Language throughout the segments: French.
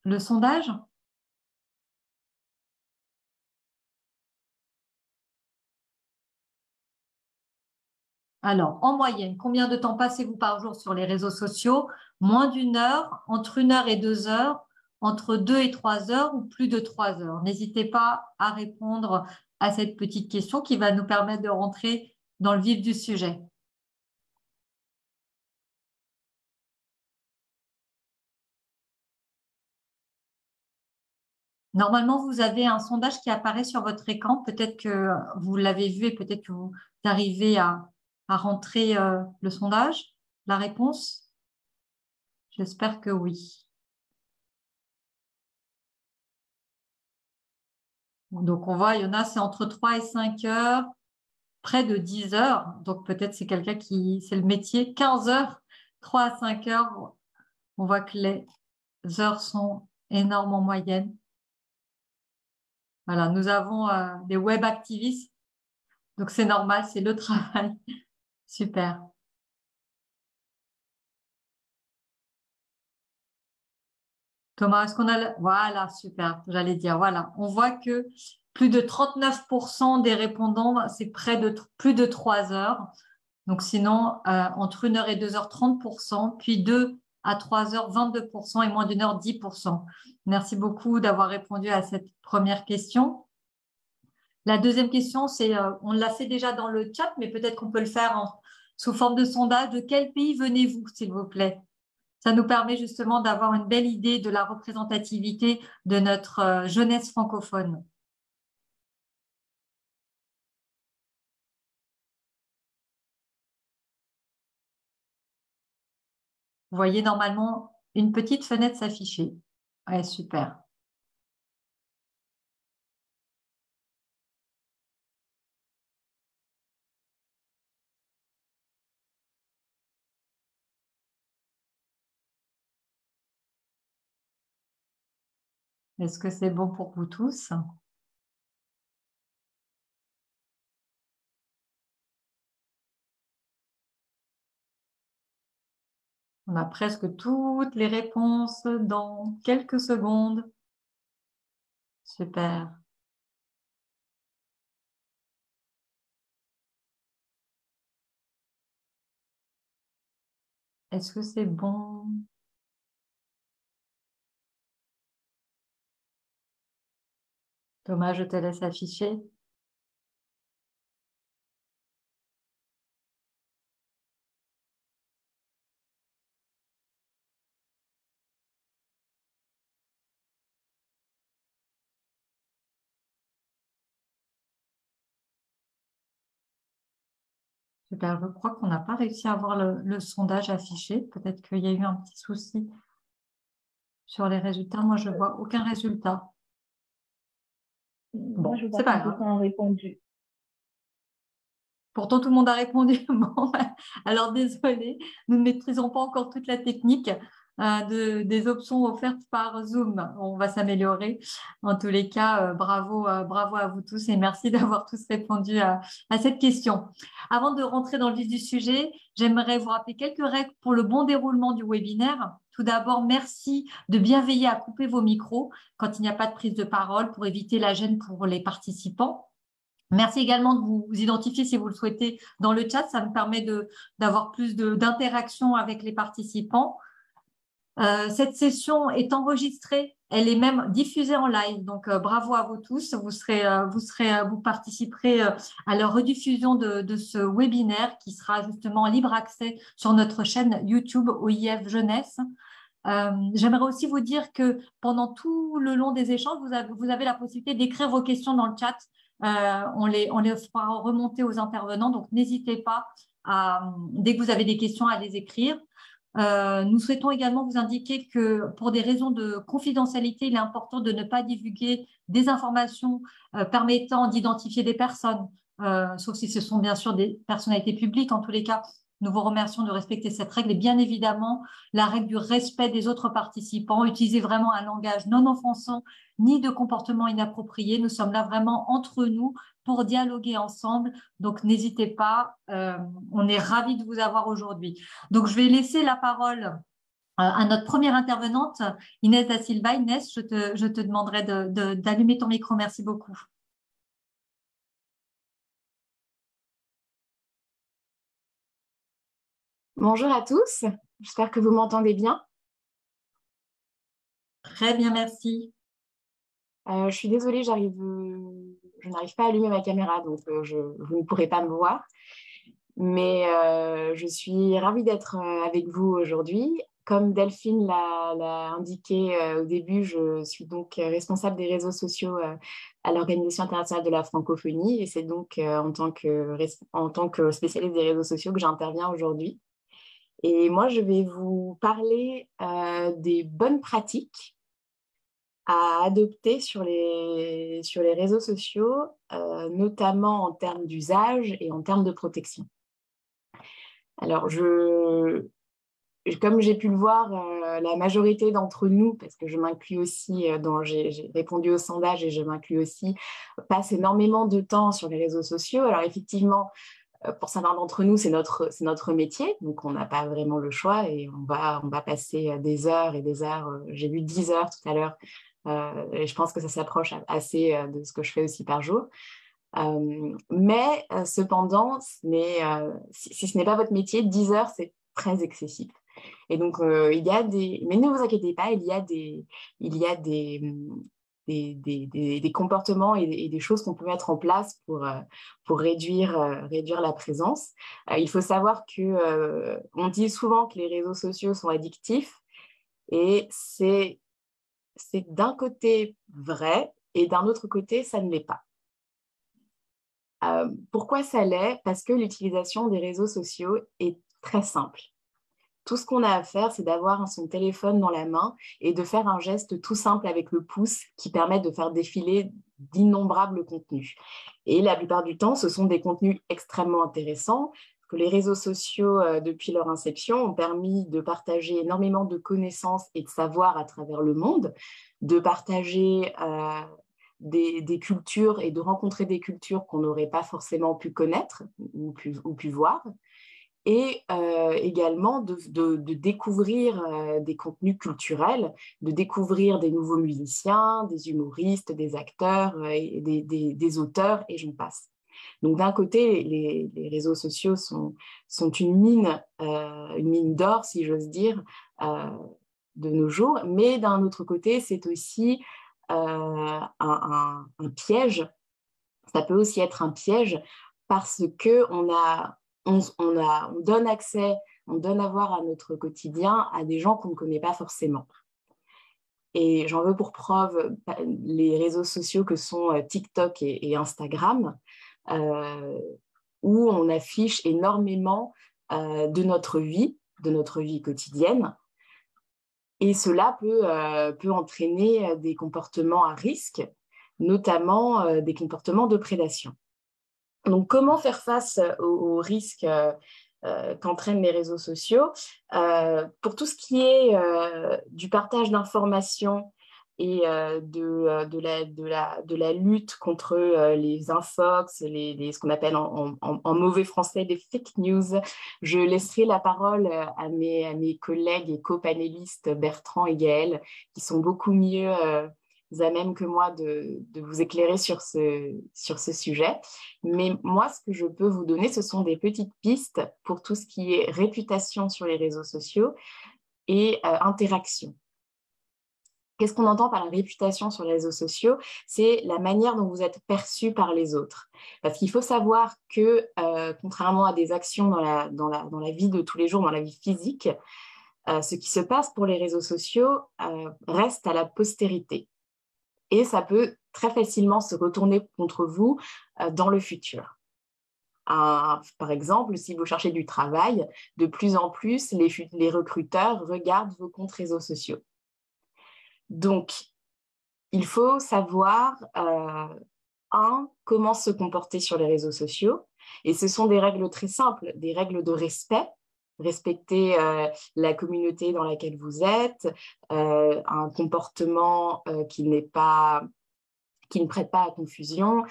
le sondage? Alors, en moyenne, combien de temps passez-vous par jour sur les réseaux sociaux? Moins d'une heure, entre 1 heure et 2 heures, entre 2 et 3 heures ou plus de 3 heures? N'hésitez pas à répondre à cette petite question qui va nous permettre de rentrer dans le vif du sujet. Normalement, vous avez un sondage qui apparaît sur votre écran. Peut-être que vous l'avez vu et peut-être que vous arrivez à rentrer le sondage, la réponse. J'espère que oui. Donc, on voit, il y en a, c'est entre 3 et 5 heures, près de 10 heures. Donc, peut-être c'est quelqu'un qui, c'est le métier, 15 heures, 3 à 5 heures. On voit que les heures sont énormes en moyenne. Voilà, nous avons des web activistes. Donc, c'est normal, c'est le travail. Super. Thomas, est-ce qu'on a... Voilà, super, j'allais dire, voilà. On voit que plus de 39% des répondants, c'est près de plus de 3 heures. Donc sinon, entre 1 heure et 2 heures, 30%, puis 2 à 3 heures, 22%, et moins d'une heure, 10%. Merci beaucoup d'avoir répondu à cette première question. La deuxième question, c'est, on l'a fait déjà dans le chat, mais peut-être qu'on peut le faire sous forme de sondage. De quel pays venez-vous, s'il vous plaît? Ça nous permet justement d'avoir une belle idée de la représentativité de notre jeunesse francophone. Vous voyez normalement une petite fenêtre s'afficher. Ouais, super. Est-ce que c'est bon pour vous tous? On a presque toutes les réponses dans quelques secondes. Super. Est-ce que c'est bon? Thomas, je te laisse afficher. Super, je crois qu'on n'a pas réussi à avoir le sondage affiché. Peut-être qu'il y a eu un petit souci sur les résultats. Moi, je vois aucun résultat. Moi, je Bon, vois c'est pas que beaucoup grave. ont répondu. Pourtant, tout le monde a répondu. Bon, alors désolé, nous ne maîtrisons pas encore toute la technique des options offertes par Zoom. On va s'améliorer. En tous les cas, bravo à vous tous et merci d'avoir tous répondu à cette question. Avant de rentrer dans le vif du sujet, j'aimerais vous rappeler quelques règles pour le bon déroulement du webinaire. Tout d'abord, merci de bien veiller à couper vos micros quand il n'y a pas de prise de parole pour éviter la gêne pour les participants. Merci également de vous identifier si vous le souhaitez dans le chat. Ça me permet d'avoir plus d'interaction avec les participants. Cette session est enregistrée. Elle est même diffusée en live. Donc, bravo à vous tous. Vous participerez à la rediffusion de ce webinaire qui sera justement en libre accès sur notre chaîne YouTube OIF Jeunesse. J'aimerais aussi vous dire que pendant tout le long des échanges, vous avez la possibilité d'écrire vos questions dans le chat. On les fera remonter aux intervenants, donc n'hésitez pas dès que vous avez des questions à les écrire. Nous souhaitons également vous indiquer que pour des raisons de confidentialité, il est important de ne pas divulguer des informations permettant d'identifier des personnes, sauf si ce sont bien sûr des personnalités publiques. En tous les cas, nous vous remercions de respecter cette règle et bien évidemment la règle du respect des autres participants. Utilisez vraiment un langage non offensant ni de comportement inapproprié. Nous sommes là vraiment entre nous pour dialoguer ensemble. Donc n'hésitez pas, on est ravis de vous avoir aujourd'hui. Donc je vais laisser la parole à notre première intervenante, Inès da Silva. Inès, je te demanderai d'allumer ton micro. Merci beaucoup. Bonjour à tous, j'espère que vous m'entendez bien. Très bien, merci. Je suis désolée, je n'arrive pas à allumer ma caméra, donc vous ne pourrez pas me voir. Mais je suis ravie d'être avec vous aujourd'hui. Comme Delphine l'a indiqué au début, je suis donc responsable des réseaux sociaux à l'Organisation internationale de la francophonie, et c'est donc en tant que spécialiste des réseaux sociaux que j'interviens aujourd'hui. Et moi, je vais vous parler des bonnes pratiques à adopter sur les réseaux sociaux, notamment en termes d'usage et en termes de protection. Alors, comme j'ai pu le voir, la majorité d'entre nous, parce que je m'inclus aussi, j'ai répondu au sondage et je m'inclus aussi, passe énormément de temps sur les réseaux sociaux. Alors, effectivement, pour certains d'entre nous, c'est notre métier, donc on n'a pas vraiment le choix et on va passer des heures et des heures. J'ai vu 10 heures tout à l'heure et je pense que ça s'approche assez de ce que je fais aussi par jour. Mais cependant, si ce n'est pas votre métier, 10 heures, c'est très excessif. Et donc, il y a mais ne vous inquiétez pas, il y a des comportements et des choses qu'on peut mettre en place pour réduire la présence. Il faut savoir on dit souvent que les réseaux sociaux sont addictifs et c'est d'un côté vrai et d'un autre côté, ça ne l'est pas. Pourquoi ça l'est? Parce que l'utilisation des réseaux sociaux est très simple. Tout ce qu'on a à faire, c'est d'avoir son téléphone dans la main et de faire un geste tout simple avec le pouce qui permet de faire défiler d'innombrables contenus. Et la plupart du temps, ce sont des contenus extrêmement intéressants que les réseaux sociaux, depuis leur inception, ont permis de partager énormément de connaissances et de savoir à travers le monde, de partager des cultures et de rencontrer des cultures qu'on n'aurait pas forcément pu connaître ou pu voir, et également de découvrir des contenus culturels, de découvrir des nouveaux musiciens, des humoristes, des acteurs, et des auteurs, et j'en passe. Donc d'un côté, les réseaux sociaux sont une mine d'or, si j'ose dire, de nos jours, mais d'un autre côté, c'est aussi un piège. Ça peut aussi être un piège parce qu'on donne accès, on donne à voir à notre quotidien à des gens qu'on ne connaît pas forcément. Et j'en veux pour preuve les réseaux sociaux que sont TikTok et Instagram, où on affiche énormément de notre vie quotidienne. Et cela peut entraîner des comportements à risque, notamment des comportements de prédation. Donc, comment faire face aux risques qu'entraînent les réseaux sociaux? Pour tout ce qui est du partage d'informations et de la lutte contre les infox, ce qu'on appelle en mauvais français les fake news, je laisserai la parole à mes collègues et copanélistes Bertrand et Gaël, qui sont beaucoup mieux à même que moi de vous éclairer sur ce sujet. Mais moi, ce que je peux vous donner, ce sont des petites pistes pour tout ce qui est réputation sur les réseaux sociaux et interaction. Qu'est-ce qu'on entend par la réputation sur les réseaux sociaux? C'est la manière dont vous êtes perçu par les autres. Parce qu'il faut savoir que, contrairement à des actions dans la vie de tous les jours, dans la vie physique, ce qui se passe pour les réseaux sociaux reste à la postérité. Et ça peut très facilement se retourner contre vous dans le futur. Par exemple, si vous cherchez du travail, de plus en plus, les recruteurs regardent vos comptes réseaux sociaux. Donc, il faut savoir, comment se comporter sur les réseaux sociaux. Et ce sont des règles très simples, des règles de respect. Respecter la communauté dans laquelle vous êtes, un comportement qui ne prête pas à confusion.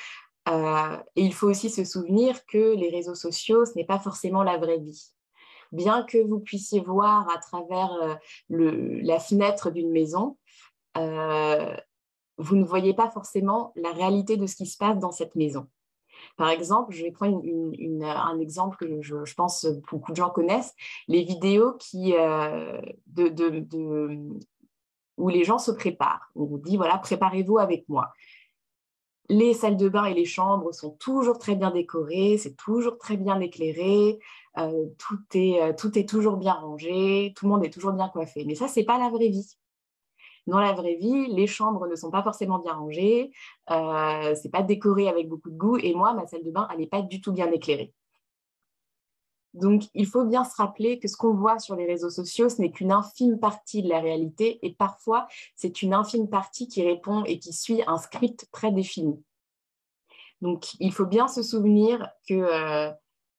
Et il faut aussi se souvenir que les réseaux sociaux, ce n'est pas forcément la vraie vie. Bien que vous puissiez voir à travers la fenêtre d'une maison, vous ne voyez pas forcément la réalité de ce qui se passe dans cette maison. Par exemple, je vais prendre un exemple que je pense beaucoup de gens connaissent, les vidéos où les gens se préparent. On vous dit, voilà, préparez-vous avec moi. Les salles de bain et les chambres sont toujours très bien décorées, c'est toujours très bien éclairé, tout est toujours bien rangé, tout le monde est toujours bien coiffé. Mais ça, ce n'est pas la vraie vie. Dans la vraie vie, les chambres ne sont pas forcément bien rangées, c'est pas décoré avec beaucoup de goût, et moi, ma salle de bain, elle n'est pas du tout bien éclairée. Donc, il faut bien se rappeler que ce qu'on voit sur les réseaux sociaux, ce n'est qu'une infime partie de la réalité, et parfois, c'est une infime partie qui répond et qui suit un script prédéfini. Donc, il faut bien se souvenir que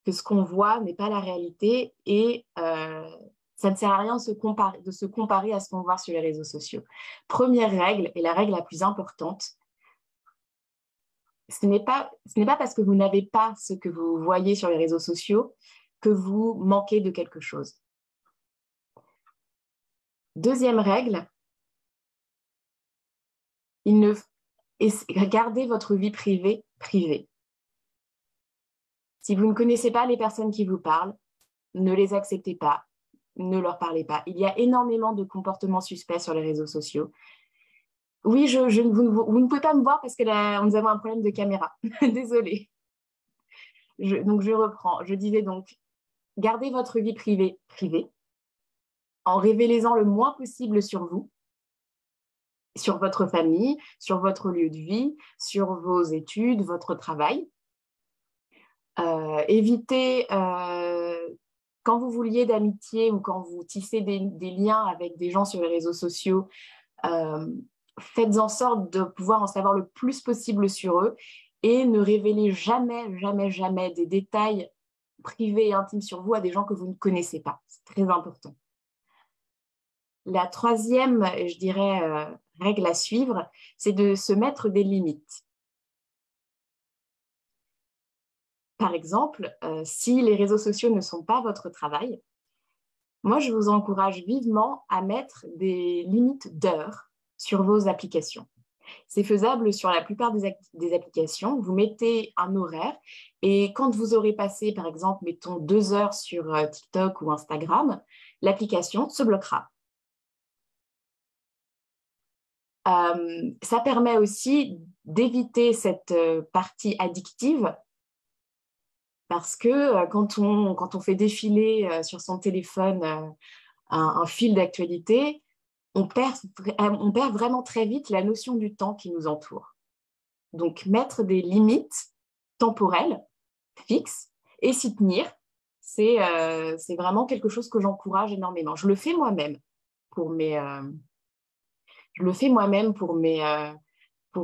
ce qu'on voit n'est pas la réalité, et ça ne sert à rien de se comparer à ce qu'on voit sur les réseaux sociaux. Première règle, et la règle la plus importante, ce n'est pas parce que vous n'avez pas ce que vous voyez sur les réseaux sociaux que vous manquez de quelque chose. Deuxième règle, gardez votre vie privée privée. Si vous ne connaissez pas les personnes qui vous parlent, ne les acceptez pas, ne leur parlez pas. Il y a énormément de comportements suspects sur les réseaux sociaux. Oui, vous ne pouvez pas me voir parce que nous avons un problème de caméra. Désolée. Donc, je reprends. Je disais donc, gardez votre vie privée privée en révélant le moins possible sur vous, sur votre famille, sur votre lieu de vie, sur vos études, votre travail. Évitez, quand vous vouliez d'amitié ou quand vous tissez des liens avec des gens sur les réseaux sociaux, faites en sorte de pouvoir en savoir le plus possible sur eux et ne révélez jamais, jamais, jamais des détails privés et intimes sur vous à des gens que vous ne connaissez pas. C'est très important. La troisième, je dirais, règle à suivre, c'est de se mettre des limites. Par exemple, si les réseaux sociaux ne sont pas votre travail, moi, je vous encourage vivement à mettre des limites d'heures sur vos applications. C'est faisable sur la plupart des applications. Vous mettez un horaire et quand vous aurez passé, par exemple, mettons 2 heures sur TikTok ou Instagram, l'application se bloquera. Ça permet aussi d'éviter cette partie addictive parce que quand on fait défiler sur son téléphone un fil d'actualité, on perd vraiment très vite la notion du temps qui nous entoure. Donc, mettre des limites temporelles fixes et s'y tenir, c'est vraiment quelque chose que j'encourage énormément. Je le fais moi-même pour mes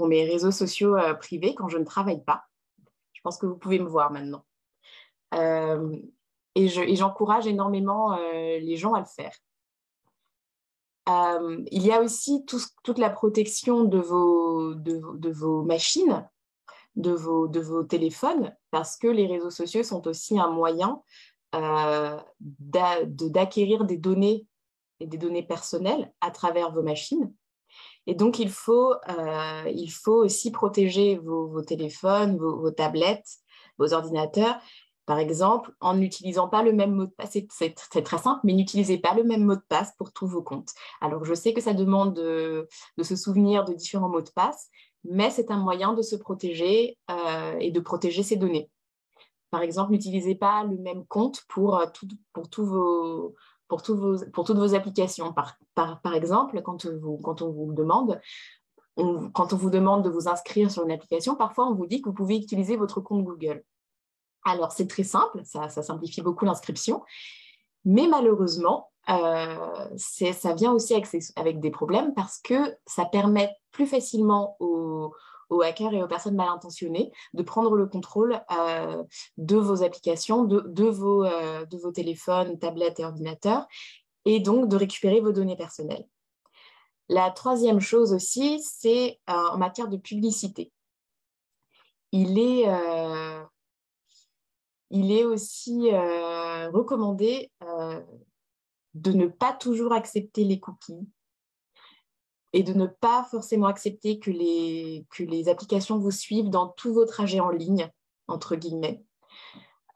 réseaux sociaux privés quand je ne travaille pas. Je pense que vous pouvez me voir maintenant. Et j'encourage énormément les gens à le faire. Il y a aussi toute la protection de vos machines, de vos téléphones, parce que les réseaux sociaux sont aussi un moyen d'acquérir des données et des données personnelles à travers vos machines. Et donc, il faut aussi protéger vos téléphones, vos tablettes, vos ordinateurs. Par exemple, en n'utilisant pas le même mot de passe, c'est très simple, mais n'utilisez pas le même mot de passe pour tous vos comptes. Alors, je sais que ça demande de se souvenir de différents mots de passe, mais c'est un moyen de se protéger et de protéger ses données. Par exemple, n'utilisez pas le même compte pour toutes vos applications. Par exemple, quand on vous demande de vous inscrire sur une application, parfois on vous dit que vous pouvez utiliser votre compte Google. Alors, c'est très simple, ça simplifie beaucoup l'inscription, mais malheureusement, ça vient aussi avec des problèmes parce que ça permet plus facilement aux hackers et aux personnes mal intentionnées de prendre le contrôle de vos applications, de vos téléphones, tablettes et ordinateurs, et donc de récupérer vos données personnelles. La troisième chose aussi, c'est en matière de publicité. Il est aussi recommandé de ne pas toujours accepter les cookies et de ne pas forcément accepter que les applications vous suivent dans tous vos trajets en ligne, entre guillemets,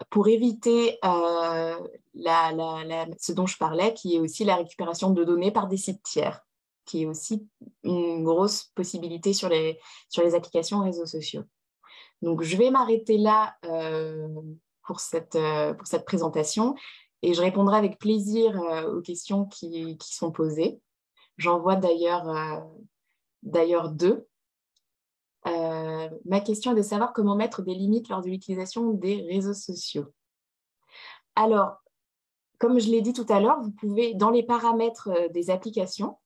pour éviter ce dont je parlais, qui est aussi la récupération de données par des sites tiers, qui est aussi une grosse possibilité sur les applications réseaux sociaux. Donc, je vais m'arrêter là pour cette présentation et je répondrai avec plaisir aux questions qui sont posées. J'en vois d'ailleurs deux. Ma question est de savoir comment mettre des limites lors de l'utilisation des réseaux sociaux. Alors, comme je l'ai dit tout à l'heure, vous pouvez, dans les paramètres des applications,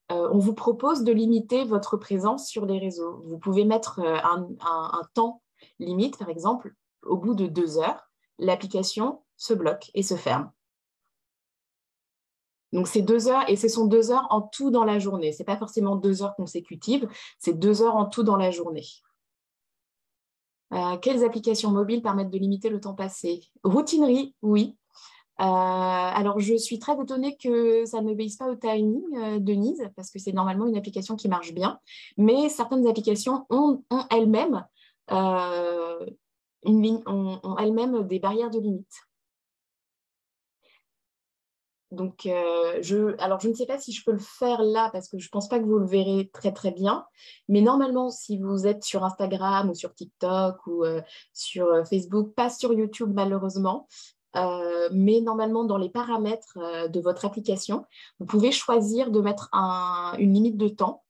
on vous propose de limiter votre présence sur les réseaux. Vous pouvez mettre un temps limite, par exemple, au bout de 2 heures, l'application se bloque et se ferme. Donc, c'est 2 heures et ce sont 2 heures en tout dans la journée. Ce n'est pas forcément 2 heures consécutives, c'est 2 heures en tout dans la journée. Quelles applications mobiles permettent de limiter le temps passé? Routinerie, oui. Alors, je suis très étonnée que ça n'obéisse pas au timing, Denise, parce que c'est normalement une application qui marche bien. Mais certaines applications ont elles-mêmes des barrières de limite. Donc, je ne sais pas si je peux le faire là parce que je ne pense pas que vous le verrez très, très bien. Mais normalement, si vous êtes sur Instagram ou sur TikTok ou sur Facebook, pas sur YouTube malheureusement, mais normalement, dans les paramètres de votre application, vous pouvez choisir de mettre une limite de temps,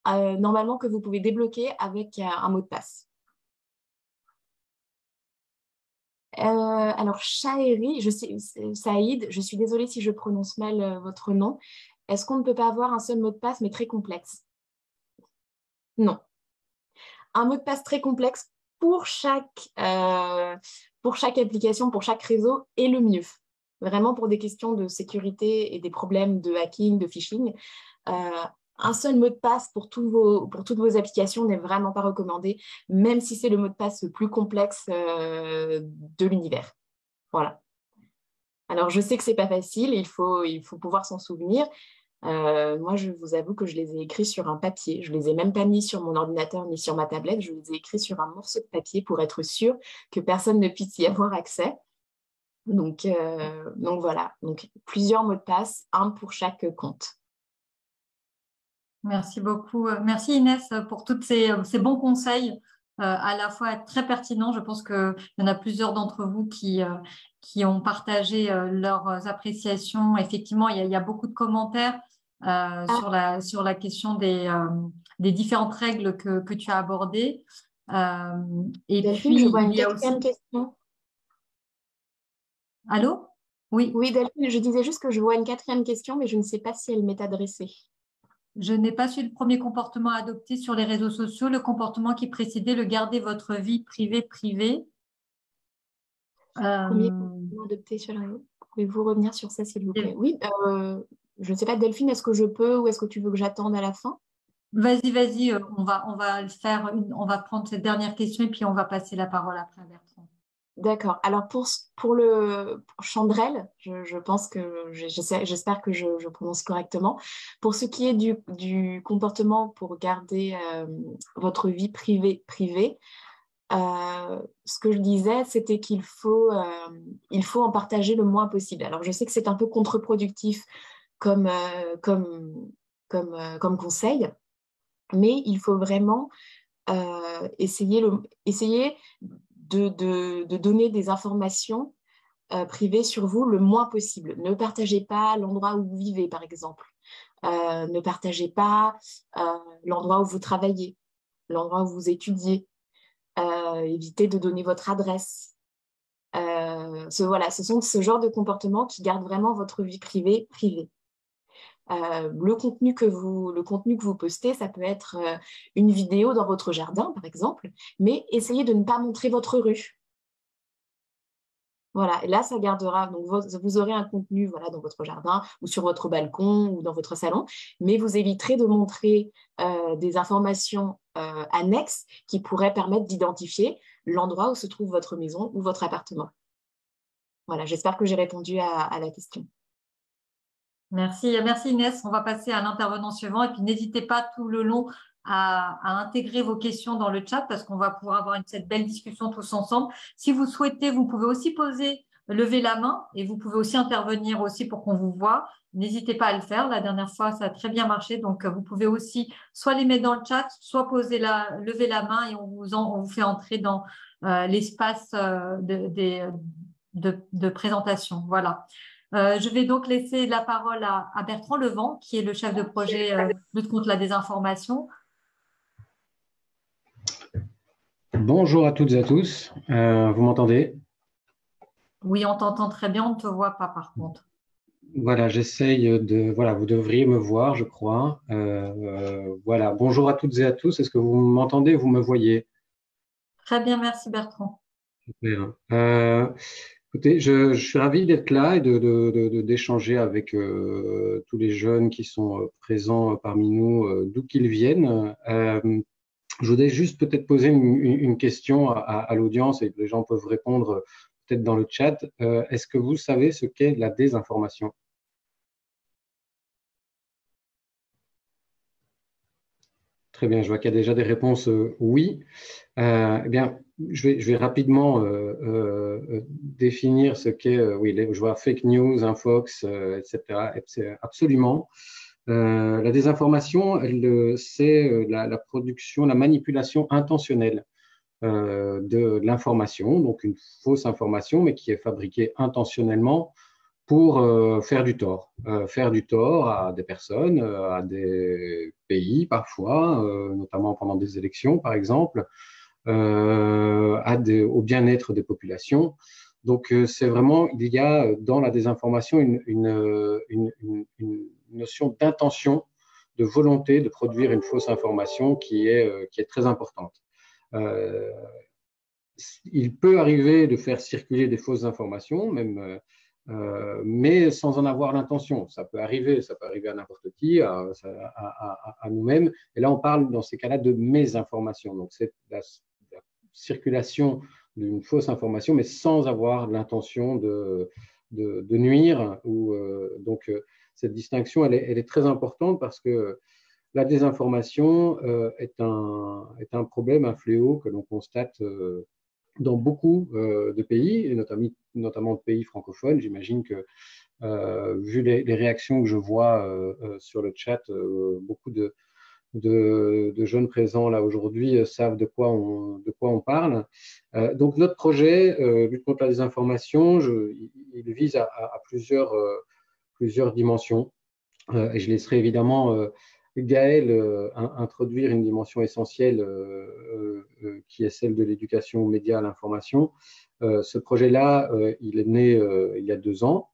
normalement que vous pouvez débloquer avec un mot de passe. Alors, Shaeri, Saïd, je suis désolée si je prononce mal votre nom. Est-ce qu'on ne peut pas avoir un seul mot de passe, mais très complexe? Non. Un mot de passe très complexe pour chaque application, pour chaque réseau est le mieux. Vraiment pour des questions de sécurité et des problèmes de hacking, de phishing. Un seul mot de passe pour toutes vos applications n'est vraiment pas recommandé, même si c'est le mot de passe le plus complexe de l'univers. Voilà. Alors, je sais que ce n'est pas facile, il faut pouvoir s'en souvenir. Moi, je vous avoue que je les ai écrits sur un papier. Je ne les ai même pas mis sur mon ordinateur ni sur ma tablette. Je les ai écrits sur un morceau de papier pour être sûr que personne ne puisse y avoir accès. Donc voilà. Donc, plusieurs mots de passe, un pour chaque compte. Merci beaucoup. Merci Inès pour tous ces bons conseils, à la fois très pertinents. Je pense qu'il y en a plusieurs d'entre vous qui ont partagé leurs appréciations. Effectivement, il y a beaucoup de commentaires sur la question des différentes règles que tu as abordées. Et Delphine, puis, je vois une il y a quatrième aussi… question. Allô? Oui. Oui, Delphine, je disais juste que je vois une 4e question, mais je ne sais pas si elle m'est adressée. Je n'ai pas su le premier comportement à adopter sur les réseaux sociaux, le comportement qui précédait le garder votre vie privée. Premier comportement adopté sur les réseaux. Pouvez-vous revenir sur ça, s'il vous plaît? Oui, je ne sais pas, Delphine, est-ce que je peux ou est-ce que tu veux que j'attende à la fin? Vas-y, on va le faire. On va prendre cette dernière question et puis on va passer la parole après à Bertrand. D'accord. Alors, pour Chandrel, je pense que j'espère que je prononce correctement. Pour ce qui est du comportement pour garder votre vie privée, ce que je disais, c'était qu'il faut en partager le moins possible. Alors, je sais que c'est un peu contre-productif comme conseil, mais il faut vraiment essayer de donner des informations privées sur vous le moins possible. Ne partagez pas l'endroit où vous vivez, par exemple. Ne partagez pas l'endroit où vous travaillez, l'endroit où vous étudiez. Évitez de donner votre adresse. Ce sont ce genre de comportements qui gardent vraiment votre vie privée. Le contenu que vous postez, ça peut être une vidéo dans votre jardin, par exemple, mais essayez de ne pas montrer votre rue. Voilà, et là, ça gardera. Donc, vous aurez un contenu dans votre jardin ou sur votre balcon ou dans votre salon, mais vous éviterez de montrer des informations annexes qui pourraient permettre d'identifier l'endroit où se trouve votre maison ou votre appartement. Voilà, j'espère que j'ai répondu à la question. Merci, merci Inès. On va passer à l'intervenant suivant et puis n'hésitez pas tout le long à intégrer vos questions dans le chat parce qu'on va pouvoir avoir cette belle discussion tous ensemble. Si vous souhaitez, vous pouvez aussi lever la main et vous pouvez aussi intervenir aussi pour qu'on vous voit. N'hésitez pas à le faire. La dernière fois, ça a très bien marché. Donc, vous pouvez aussi soit les mettre dans le chat, soit lever la main et on vous fait entrer dans l'espace de présentation. Voilà. Je vais donc laisser la parole à Bertrand Levent, qui est le chef de projet lutte contre la désinformation. Bonjour à toutes et à tous. Vous m'entendez? Oui, on t'entend très bien, on ne te voit pas par contre. Voilà, j'essaye de… Voilà, vous devriez me voir, je crois. Voilà, bonjour à toutes et à tous. Est-ce que vous m'entendez, vous me voyez? Très bien, merci Bertrand. Super. Écoutez, je suis ravi d'être là et d'échanger avec tous les jeunes qui sont présents parmi nous, d'où qu'ils viennent. Je voudrais juste peut-être poser une question à l'audience et les gens peuvent répondre peut-être dans le chat. Est-ce que vous savez ce qu'est la désinformation? Très bien, je vois qu'il y a déjà des réponses oui. Eh bien, je vais rapidement définir ce qu'est, oui, je vois fake news, infox, etc. Absolument. La désinformation, c'est la production, la manipulation intentionnelle de l'information, donc une fausse information, mais qui est fabriquée intentionnellement pour faire du tort. Faire du tort à des personnes, à des pays parfois, notamment pendant des élections par exemple, au bien-être des populations. Donc c'est vraiment, il y a dans la désinformation une notion d'intention, de volonté de produire une fausse information qui est très importante. Il peut arriver de faire circuler des fausses informations, même mais sans en avoir l'intention. Ça peut arriver à n'importe qui, à nous-mêmes. Et là, on parle dans ces cas-là de mésinformation. Donc, c'est la circulation d'une fausse information, mais sans avoir l'intention de nuire. Donc, cette distinction, elle est très importante parce que la désinformation est un problème, un fléau que l'on constate dans beaucoup de pays, et notamment de pays francophones. J'imagine que, vu les réactions que je vois sur le chat, beaucoup de jeunes présents là aujourd'hui savent de quoi on parle. Donc notre projet, lutte contre la désinformation, il vise à plusieurs dimensions. Et je laisserai évidemment Gaël introduire une dimension essentielle qui est celle de l'éducation aux médias, à l'information. Ce projet-là, il est né il y a 2 ans.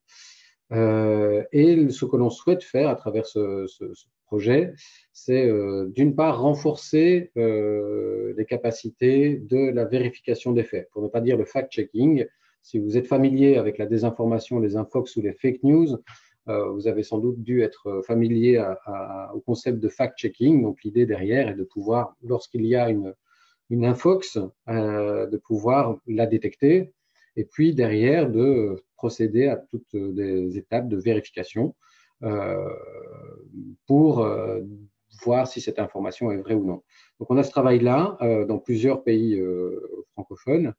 Et ce que l'on souhaite faire à travers ce projet, c'est d'une part renforcer les capacités de la vérification des faits, pour ne pas dire le fact-checking. Si vous êtes familier avec la désinformation, les infox ou les fake news, vous avez sans doute dû être familier au concept de fact-checking. Donc l'idée derrière est de pouvoir, lorsqu'il y a une infox, de pouvoir la détecter et puis derrière de procéder à toutes des étapes de vérification pour voir si cette information est vraie ou non. Donc on a ce travail-là dans plusieurs pays francophones.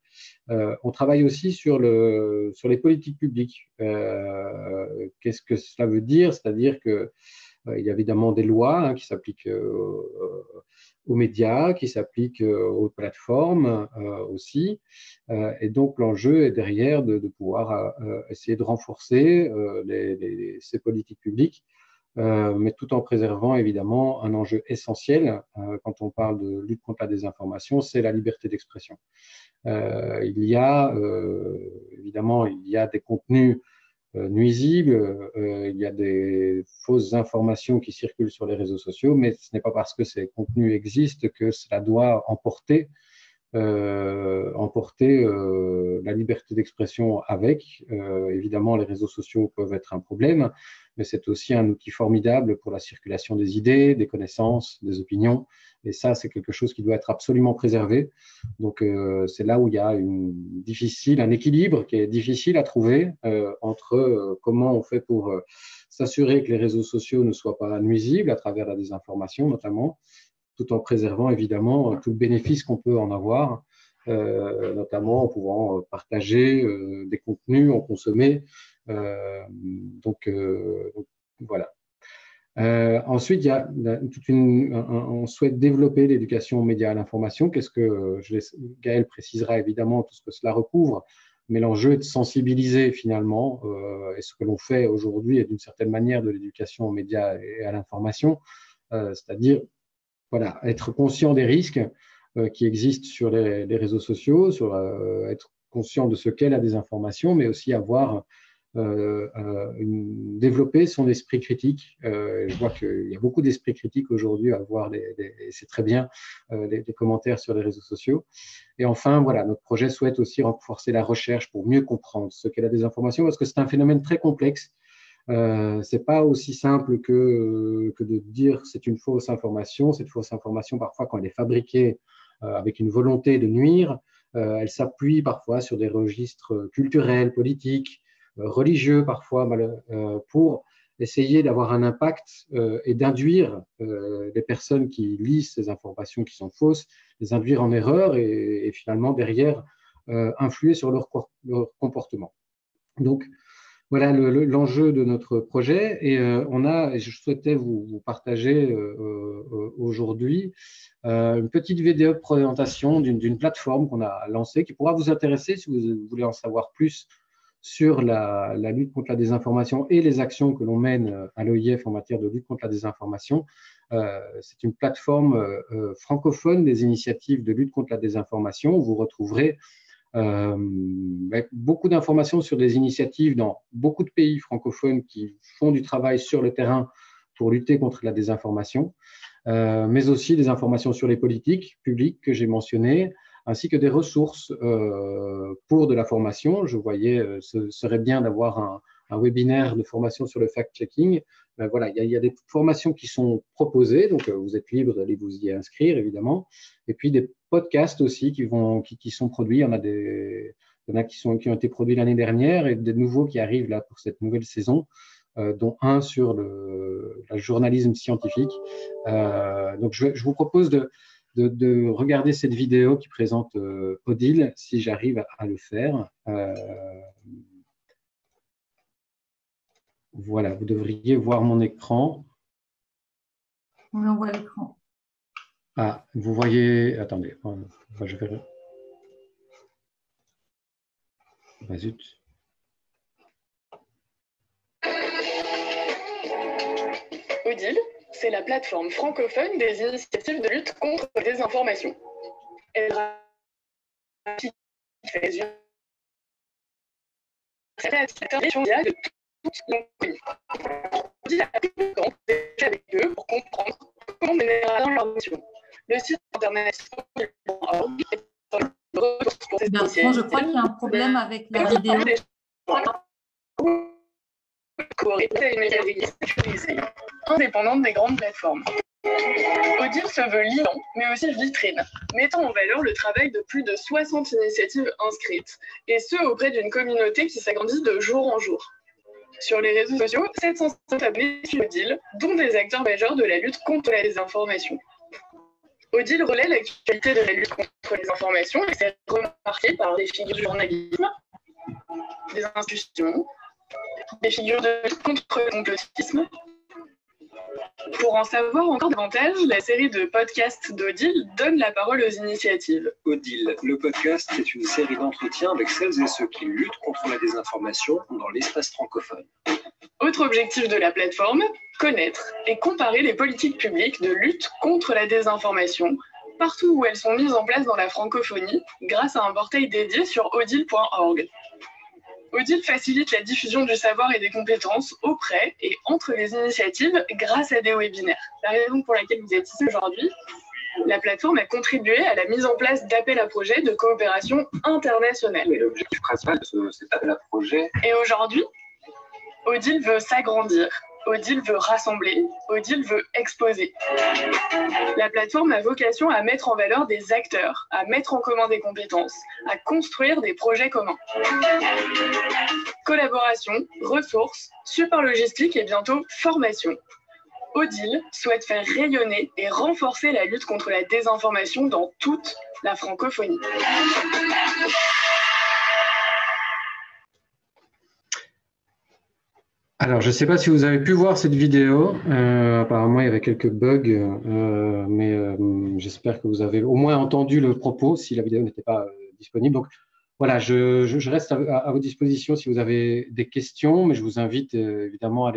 On travaille aussi sur les politiques publiques. Qu'est-ce que cela veut dire? C'est-à-dire que il y a évidemment des lois qui s'appliquent aux médias, qui s'appliquent aux plateformes aussi. Et donc, l'enjeu est derrière de pouvoir essayer de renforcer ces politiques publiques, mais tout en préservant évidemment un enjeu essentiel quand on parle de lutte contre la désinformation, c'est la liberté d'expression. Évidemment, il y a des contenus nuisibles, il y a des fausses informations qui circulent sur les réseaux sociaux, mais ce n'est pas parce que ces contenus existent que cela doit emporter emporter la liberté d'expression avec. Évidemment, les réseaux sociaux peuvent être un problème, mais c'est aussi un outil formidable pour la circulation des idées, des connaissances, des opinions. Et ça, c'est quelque chose qui doit être absolument préservé. Donc, c'est là où il y a un équilibre qui est difficile à trouver entre comment on fait pour s'assurer que les réseaux sociaux ne soient pas nuisibles à travers la désinformation, notamment, tout en préservant évidemment tout le bénéfice qu'on peut en avoir, notamment en pouvant partager des contenus, en consommer. Donc, voilà. Ensuite, il y a on souhaite développer l'éducation aux médias à l'information. Gaël précisera évidemment tout ce que cela recouvre, mais l'enjeu est de sensibiliser finalement, et ce que l'on fait aujourd'hui est d'une certaine manière de l'éducation aux médias et à l'information, c'est-à-dire voilà, être conscient des risques qui existent sur les réseaux sociaux, être conscient de ce qu'est la désinformation, mais aussi développer son esprit critique. Je vois qu'il y a beaucoup d'esprit critique aujourd'hui à voir, c'est très bien, des commentaires sur les réseaux sociaux. Et enfin, voilà, notre projet souhaite aussi renforcer la recherche pour mieux comprendre ce qu'est la désinformation, parce que c'est un phénomène très complexe. C'est pas aussi simple que de dire que c'est une fausse information. Cette fausse information, parfois, quand elle est fabriquée avec une volonté de nuire, elle s'appuie parfois sur des registres culturels, politiques, religieux parfois, pour essayer d'avoir un impact et d'induire les personnes qui lisent ces informations qui sont fausses, les induire en erreur et finalement derrière influer sur leur comportement. Donc, voilà l'enjeu de notre projet. Et je souhaitais vous partager aujourd'hui une petite vidéo de présentation d'une plateforme qu'on a lancée qui pourra vous intéresser si vous voulez en savoir plus sur la lutte contre la désinformation et les actions que l'on mène à l'OIF en matière de lutte contre la désinformation. C'est une plateforme francophone des initiatives de lutte contre la désinformation où vous retrouverez beaucoup d'informations sur des initiatives dans beaucoup de pays francophones qui font du travail sur le terrain pour lutter contre la désinformation, mais aussi des informations sur les politiques publiques que j'ai mentionnées, ainsi que des ressources pour de la formation. Je voyais, ce serait bien d'avoir un webinaire de formation sur le fact-checking. Voilà, il y a des formations qui sont proposées, donc vous êtes libre d'aller vous y inscrire, évidemment. Et puis des podcasts aussi qui sont produits. Il y en a qui ont été produits l'année dernière et des nouveaux qui arrivent là pour cette nouvelle saison, dont un sur le journalisme scientifique. Donc je vous propose de regarder cette vidéo qui présente Odile, si j'arrive à le faire. Voilà, vous devriez voir mon écran. Oui, on voit l'écran. Ah, vous voyez… Attendez, je vais… Bah, zut. Odile, c'est la plateforme francophone des initiatives de lutte contre la désinformation. Elle de toute l'inconnu. Odile a pris le temps d'échanger avec eux pour comprendre comment mener à bien leur mission. Le site internet odile.org est un ressource pour ces Bertrand, je crois qu'il y a un problème avec la vidéo. Indépendante des grandes plateformes. Odile se veut liant, mais aussi vitrine, mettant en valeur le travail de plus de 60 initiatives inscrites, et ce auprès d'une communauté qui s'agrandit de jour en jour. Sur les réseaux sociaux, 750 abonnés suivent Odile, dont des acteurs majeurs de la lutte contre la désinformation. Odile relaie l'actualité de la lutte contre les informations et s'est remarquée par des figures du journalisme, des institutions, des figures de lutte contre le complotisme. Pour en savoir encore davantage, la série de podcasts d'Odile donne la parole aux initiatives. Odile, le podcast est une série d'entretiens avec celles et ceux qui luttent contre la désinformation dans l'espace francophone. Autre objectif de la plateforme, connaître et comparer les politiques publiques de lutte contre la désinformation, partout où elles sont mises en place dans la francophonie, grâce à un portail dédié sur odile.org. Odile facilite la diffusion du savoir et des compétences auprès et entre les initiatives grâce à des webinaires. La raison pour laquelle vous êtes ici aujourd'hui, La plateforme a contribué à la mise en place d'appels à projets de coopération internationale. Mais l'objectif principal de cet appel à projet. Et aujourd'hui, Odile veut s'agrandir. Odile veut rassembler, Odile veut exposer. La plateforme a vocation à mettre en valeur des acteurs, à mettre en commun des compétences, à construire des projets communs. Collaboration, ressources, support logistique et bientôt formation. Odile souhaite faire rayonner et renforcer la lutte contre la désinformation dans toute la francophonie. Alors, je ne sais pas si vous avez pu voir cette vidéo. Apparemment, il y avait quelques bugs, mais j'espère que vous avez au moins entendu le propos si la vidéo n'était pas disponible. Donc, voilà, je reste à vos dispositions si vous avez des questions, mais je vous invite évidemment à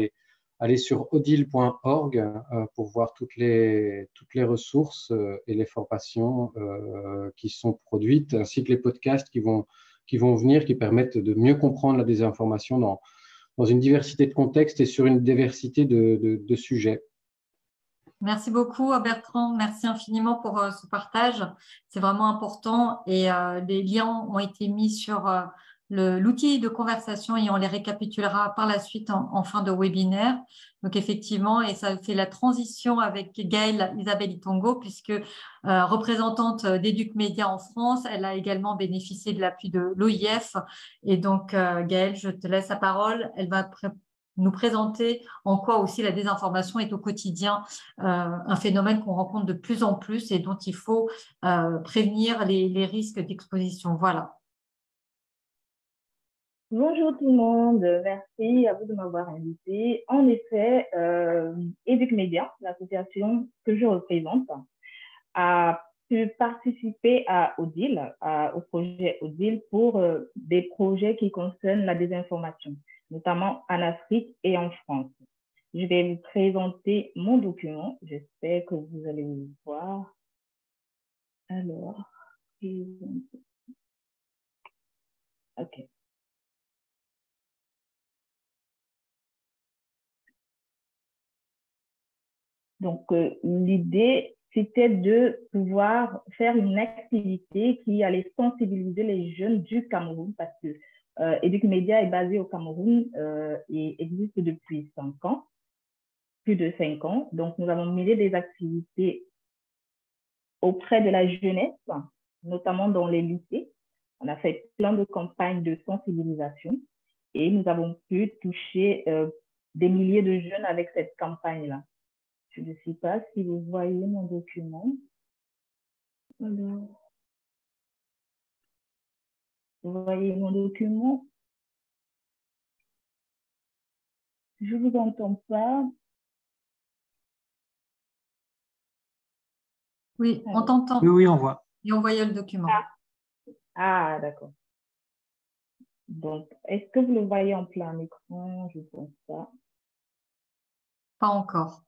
aller sur odile.org pour voir toutes les ressources et les formations qui sont produites, ainsi que les podcasts qui vont venir, qui permettent de mieux comprendre la désinformation dans une diversité de contextes et sur une diversité de sujets. Merci beaucoup, Bertrand. Merci infiniment pour ce partage. C'est vraiment important et les liens ont été mis sur l'outil de conversation et on les récapitulera par la suite en fin de webinaire. Donc effectivement, et ça fait la transition avec Gaëlle Isabelle Itongo, puisque représentante d'Educ Média en France, elle a également bénéficié de l'appui de l'OIF. Et donc Gaëlle, je te laisse la parole. Elle va nous présenter en quoi aussi la désinformation est au quotidien un phénomène qu'on rencontre de plus en plus et dont il faut prévenir les risques d'exposition. Voilà. Bonjour tout le monde, merci à vous de m'avoir invité. En effet, Educ Média, l'association que je représente, a pu participer à Odile, au projet Odile pour des projets qui concernent la désinformation, notamment en Afrique et en France. Je vais vous présenter mon document, j'espère que vous allez le voir. Alors, ok. Donc, l'idée, c'était de pouvoir faire une activité qui allait sensibiliser les jeunes du Cameroun parce que Educ Média est basé au Cameroun et existe depuis 5 ans, plus de 5 ans. Donc, nous avons mené des activités auprès de la jeunesse, notamment dans les lycées. On a fait plein de campagnes de sensibilisation et nous avons pu toucher des milliers de jeunes avec cette campagne-là. Je ne sais pas si vous voyez mon document. Alors, vous voyez mon document? Je ne vous entends pas. Oui, on t'entend. Oui, on voit. Et on voyait le document. Ah, d'accord. Donc, est-ce que vous le voyez en plein écran? Je ne pense pas. Pas encore.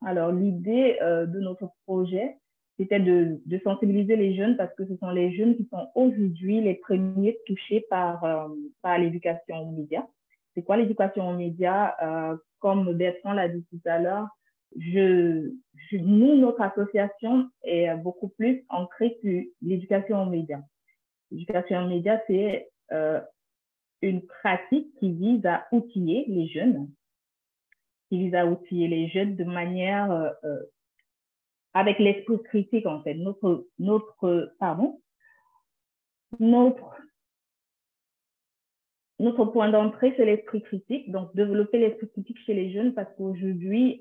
Alors, l'idée de notre projet, c'était de sensibiliser les jeunes parce que ce sont les jeunes qui sont aujourd'hui les premiers touchés par l'éducation aux médias. C'est quoi l'éducation aux médias? Comme Bertrand l'a dit tout à l'heure, nous, notre association est beaucoup plus ancrée sur l'éducation aux médias. L'éducation aux médias, c'est une pratique qui vise à outiller les jeunes, de manière avec l'esprit critique, en fait. Notre point d'entrée, c'est l'esprit critique. Donc, développer l'esprit critique chez les jeunes parce qu'aujourd'hui,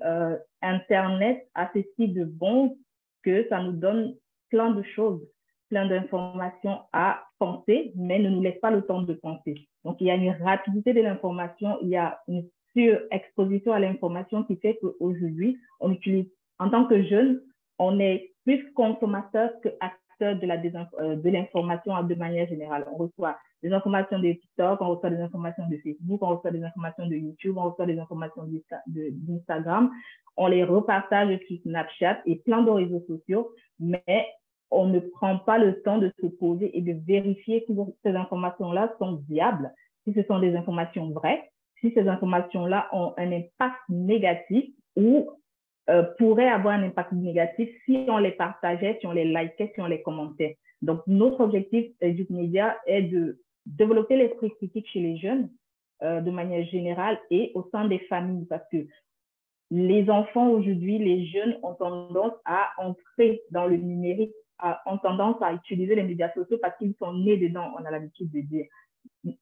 Internet a ceci de bon que ça nous donne plein de choses, plein d'informations à penser, mais ne nous laisse pas le temps de penser. Donc, il y a une rapidité de l'information, il y a une surexposition à l'information qui fait qu'aujourd'hui, on utilise, en tant que jeune, on est plus consommateur que acteur de l'information de manière générale. On reçoit des informations de TikTok, on reçoit des informations de Facebook, on reçoit des informations de YouTube, on reçoit des informations d'Instagram, on les repartage sur Snapchat et plein de réseaux sociaux, mais on ne prend pas le temps de se poser et de vérifier si ces informations-là sont viables, si ce sont des informations vraies, si ces informations-là ont un impact négatif ou pourraient avoir un impact négatif si on les partageait, si on les likait, si on les commentait. Donc, notre objectif Educmedia est de développer l'esprit critique chez les jeunes de manière générale et au sein des familles, parce que les enfants aujourd'hui, les jeunes ont tendance à entrer dans le numérique, ont tendance à utiliser les médias sociaux parce qu'ils sont nés dedans, on a l'habitude de dire.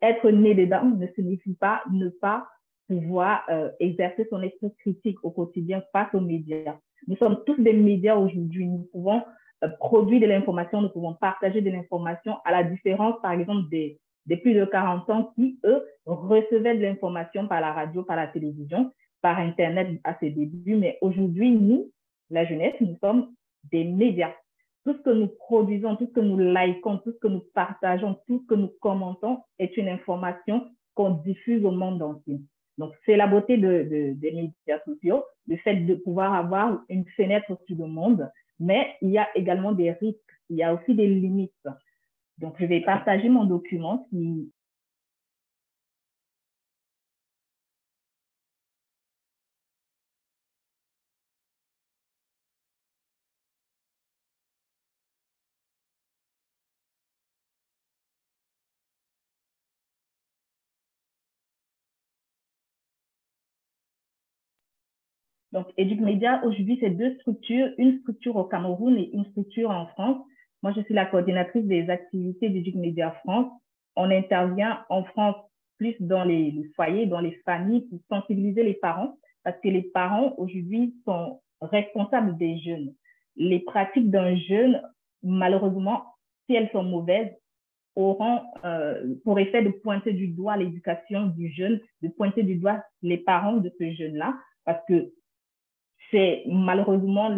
Être né dedans ne signifie pas ne pas pouvoir exercer son esprit critique au quotidien face aux médias. Nous sommes tous des médias aujourd'hui. Nous pouvons produire de l'information, nous pouvons partager de l'information, à la différence, par exemple, des plus de 40 ans qui, eux, recevaient de l'information par la radio, par la télévision, par Internet à ses débuts. Mais aujourd'hui, nous, la jeunesse, nous sommes des médias. Tout ce que nous produisons, tout ce que nous likons, tout ce que nous partageons, tout ce que nous commentons est une information qu'on diffuse au monde entier. Donc, c'est la beauté des médias sociaux, le fait de pouvoir avoir une fenêtre sur le monde, mais il y a également des risques, il y a aussi des limites. Donc, je vais partager mon document qui... Donc, Educmedia, aujourd'hui, c'est deux structures, une structure au Cameroun et une structure en France. Moi, je suis la coordinatrice des activités d'Educmedia France. On intervient en France plus dans les foyers, dans les familles, pour sensibiliser les parents, parce que les parents, aujourd'hui, sont responsables des jeunes. Les pratiques d'un jeune, malheureusement, si elles sont mauvaises, auront pour effet de pointer du doigt l'éducation du jeune, de pointer du doigt les parents de ce jeune-là, parce que c'est malheureusement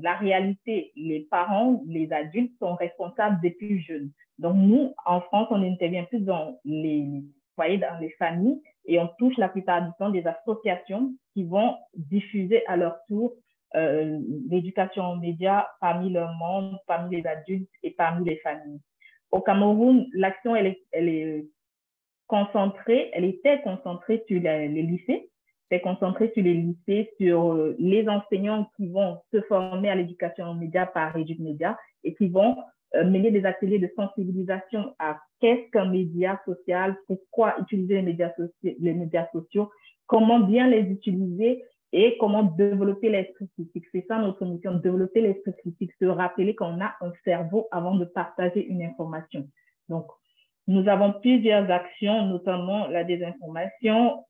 la réalité. Les parents, les adultes sont responsables des plus jeunes. Donc, nous, en France, on intervient plus dans les foyers, dans les familles, et on touche la plupart du temps des associations qui vont diffuser à leur tour l'éducation aux médias parmi leurs membres, parmi les adultes et parmi les familles. Au Cameroun, l'action, elle était concentrée sur les lycées. C'est concentré sur les lycées, sur les enseignants qui vont se former à l'éducation aux médias par Educmedia et qui vont mener des ateliers de sensibilisation à qu'est-ce qu'un média social, pourquoi utiliser les médias sociaux, comment bien les utiliser et comment développer l'esprit critique. C'est ça notre mission, développer l'esprit critique, se rappeler qu'on a un cerveau avant de partager une information. Donc, nous avons plusieurs actions, notamment la désinformation.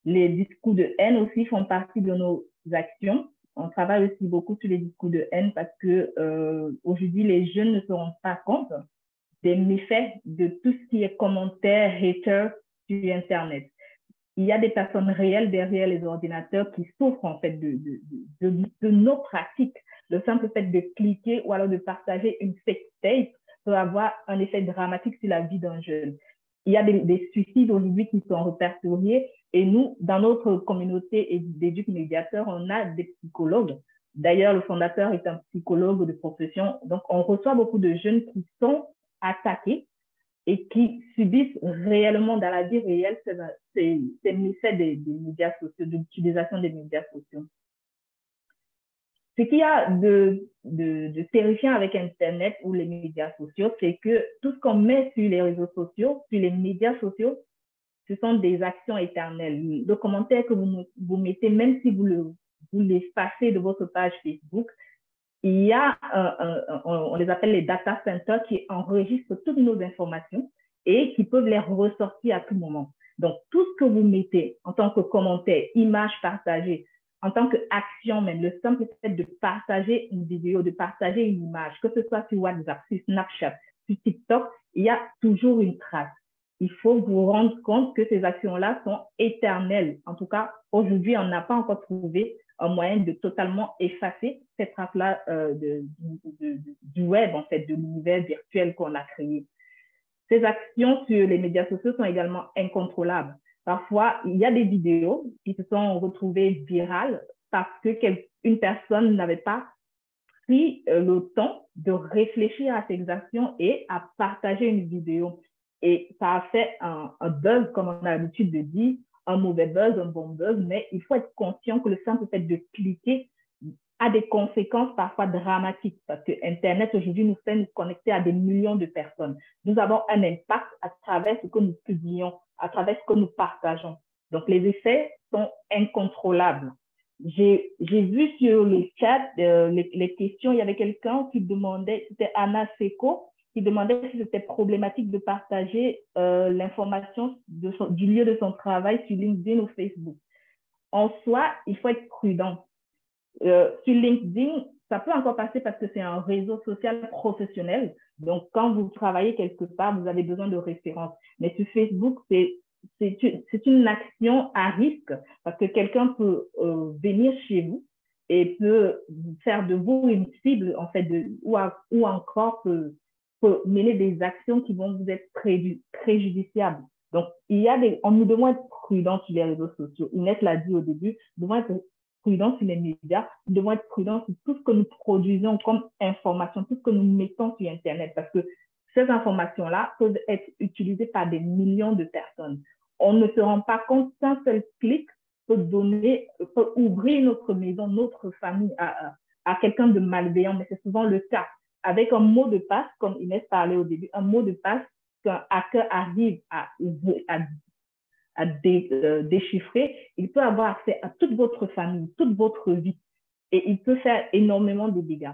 Les discours de haine aussi font partie de nos actions. On travaille aussi beaucoup sur les discours de haine parce que aujourd'hui, les jeunes ne se rendent pas compte des méfaits de tout ce qui est commentaires, haters sur Internet. Il y a des personnes réelles derrière les ordinateurs qui souffrent en fait de nos pratiques. Le simple fait de cliquer ou alors de partager une fake tape peut avoir un effet dramatique sur la vie d'un jeune. Il y a des suicides aujourd'hui qui sont répertoriés et nous, dans notre communauté d'éduc-médiateurs, on a des psychologues. D'ailleurs, le fondateur est un psychologue de profession. Donc, on reçoit beaucoup de jeunes qui sont attaqués et qui subissent réellement dans la vie réelle ces méfaits des médias sociaux, de l'utilisation des médias sociaux. Ce qu'il y a de terrifiant avec Internet ou les médias sociaux, c'est que tout ce qu'on met sur les réseaux sociaux, sur les médias sociaux, ce sont des actions éternelles. Le commentaire que vous mettez, même si vous l'effacez de votre page Facebook, il y a, on les appelle les data centers qui enregistrent toutes nos informations et qui peuvent les ressortir à tout moment. Donc, tout ce que vous mettez en tant que commentaire, image partagée, en tant qu'action même, le simple fait de partager une vidéo, de partager une image, que ce soit sur WhatsApp, sur Snapchat, sur TikTok, il y a toujours une trace. Il faut vous rendre compte que ces actions-là sont éternelles. En tout cas, aujourd'hui, on n'a pas encore trouvé un moyen de totalement effacer cette trace-là du web, en fait, de l'univers virtuel qu'on a créé. Ces actions sur les médias sociaux sont également incontrôlables. Parfois, il y a des vidéos qui se sont retrouvées virales parce qu'une personne n'avait pas pris le temps de réfléchir à ses actions et à partager une vidéo. Et ça a fait un buzz, comme on a l'habitude de dire. un mauvais buzz, un bon buzz, mais il faut être conscient que le simple fait de cliquer a des conséquences parfois dramatiques parce que Internet aujourd'hui nous fait nous connecter à des millions de personnes. Nous avons un impact à travers ce que nous publions, à travers ce que nous partageons. Donc, les effets sont incontrôlables. J'ai vu sur le chat les questions, il y avait quelqu'un qui demandait, c'était Anna Seco, qui demandait si c'était problématique de partager l'information du lieu de son travail sur LinkedIn ou Facebook. En soi, il faut être prudent. Sur LinkedIn, ça peut encore passer parce que c'est un réseau social professionnel. Donc, quand vous travaillez quelque part, vous avez besoin de références. Mais sur Facebook, c'est une action à risque parce que quelqu'un peut venir chez vous et peut faire de vous une cible, en fait, ou encore peut mener des actions qui vont vous être préjudiciables. Donc, nous devons être prudents sur les réseaux sociaux. Inès l'a dit au début, nous devons être prudents sur les médias, nous devons être prudents sur tout ce que nous produisons comme information, tout ce que nous mettons sur Internet, parce que ces informations-là peuvent être utilisées par des millions de personnes. On ne se rend pas compte qu'un seul clic peut ouvrir notre maison, notre famille à quelqu'un de malveillant, mais c'est souvent le cas. Avec un mot de passe, comme Inès parlait au début, un mot de passe qu'un hacker arrive à déchiffrer, il peut avoir accès à toute votre famille, toute votre vie, et il peut faire énormément de dégâts.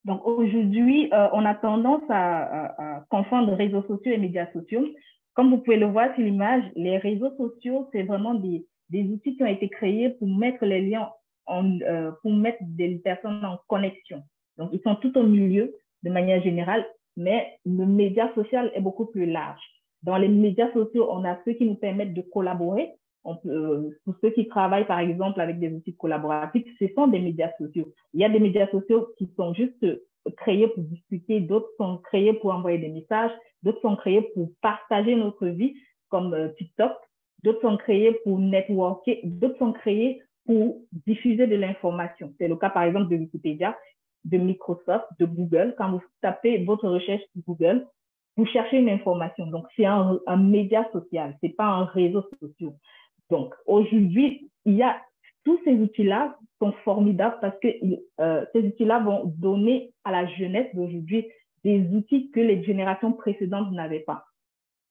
Donc aujourd'hui, on a tendance à confondre réseaux sociaux et médias sociaux. Comme vous pouvez le voir sur l'image, les réseaux sociaux, c'est vraiment des outils qui ont été créés pour mettre les liens, pour mettre des personnes en connexion. Donc, ils sont tout au milieu de manière générale, mais le média social est beaucoup plus large. Dans les médias sociaux, on a ceux qui nous permettent de collaborer. Pour ceux qui travaillent, par exemple, avec des outils collaboratifs, ce sont des médias sociaux. Il y a des médias sociaux qui sont juste créés pour discuter, d'autres sont créés pour envoyer des messages, d'autres sont créés pour partager notre vie, comme TikTok, d'autres sont créés pour networker, d'autres sont créés pour diffuser de l'information. C'est le cas, par exemple, de Wikipédia, de Microsoft, de Google. Quand vous tapez votre recherche sur Google, vous cherchez une information. Donc, c'est un média social, c'est pas un réseau social. Donc, aujourd'hui, tous ces outils-là sont formidables parce que ces outils-là vont donner à la jeunesse d'aujourd'hui des outils que les générations précédentes n'avaient pas.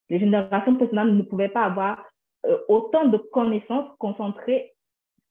Les générations précédentes ne pouvaient pas avoir autant de connaissances concentrées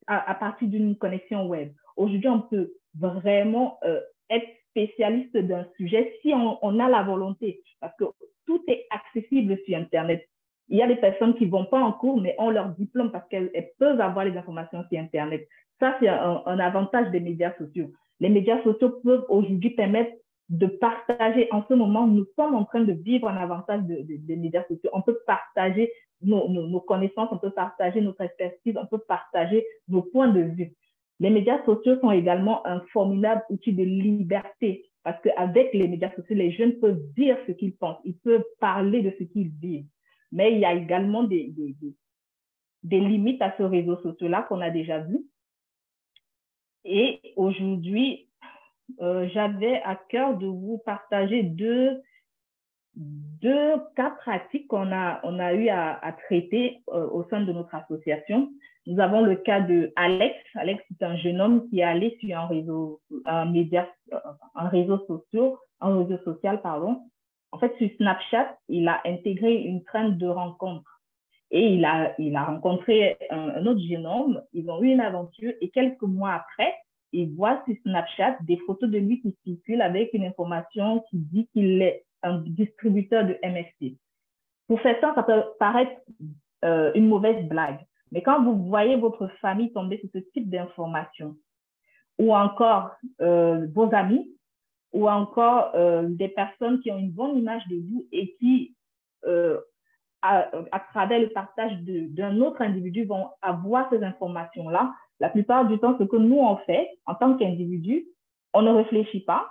à partir d'une connexion web. Aujourd'hui, on peut vraiment être spécialiste d'un sujet si on a la volonté, parce que tout est accessible sur Internet. Il y a des personnes qui ne vont pas en cours, mais ont leur diplôme parce qu'elles peuvent avoir les informations sur Internet. Ça, c'est un avantage des médias sociaux. Les médias sociaux peuvent aujourd'hui permettre de partager. En ce moment, nous sommes en train de vivre un avantage des médias sociaux. On peut partager nos connaissances, on peut partager notre expertise, on peut partager nos points de vue. Les médias sociaux sont également un formidable outil de liberté parce qu'avec les médias sociaux, les jeunes peuvent dire ce qu'ils pensent, ils peuvent parler de ce qu'ils vivent. Mais il y a également des limites à ce réseau social-là qu'on a déjà vu. Et aujourd'hui, j'avais à cœur de vous partager deux cas pratiques qu'on a eu à traiter au sein de notre association. Nous avons le cas de Alex. Alex, c'est un jeune homme qui est allé sur un réseau social, pardon. En fait, sur Snapchat, il a intégré une trame de rencontres et il a rencontré un autre jeune homme. Ils ont eu une aventure et quelques mois après, il voit sur Snapchat des photos de lui qui circulent avec une information qui dit qu'il est un distributeur de MST. Pour certains, ça peut paraître une mauvaise blague, mais quand vous voyez votre famille tomber sur ce type d'informations, ou encore vos amis, ou encore des personnes qui ont une bonne image de vous et qui, à travers le partage d'un autre individu, vont avoir ces informations-là, la plupart du temps, ce que nous, on fait en tant qu'individu, on ne réfléchit pas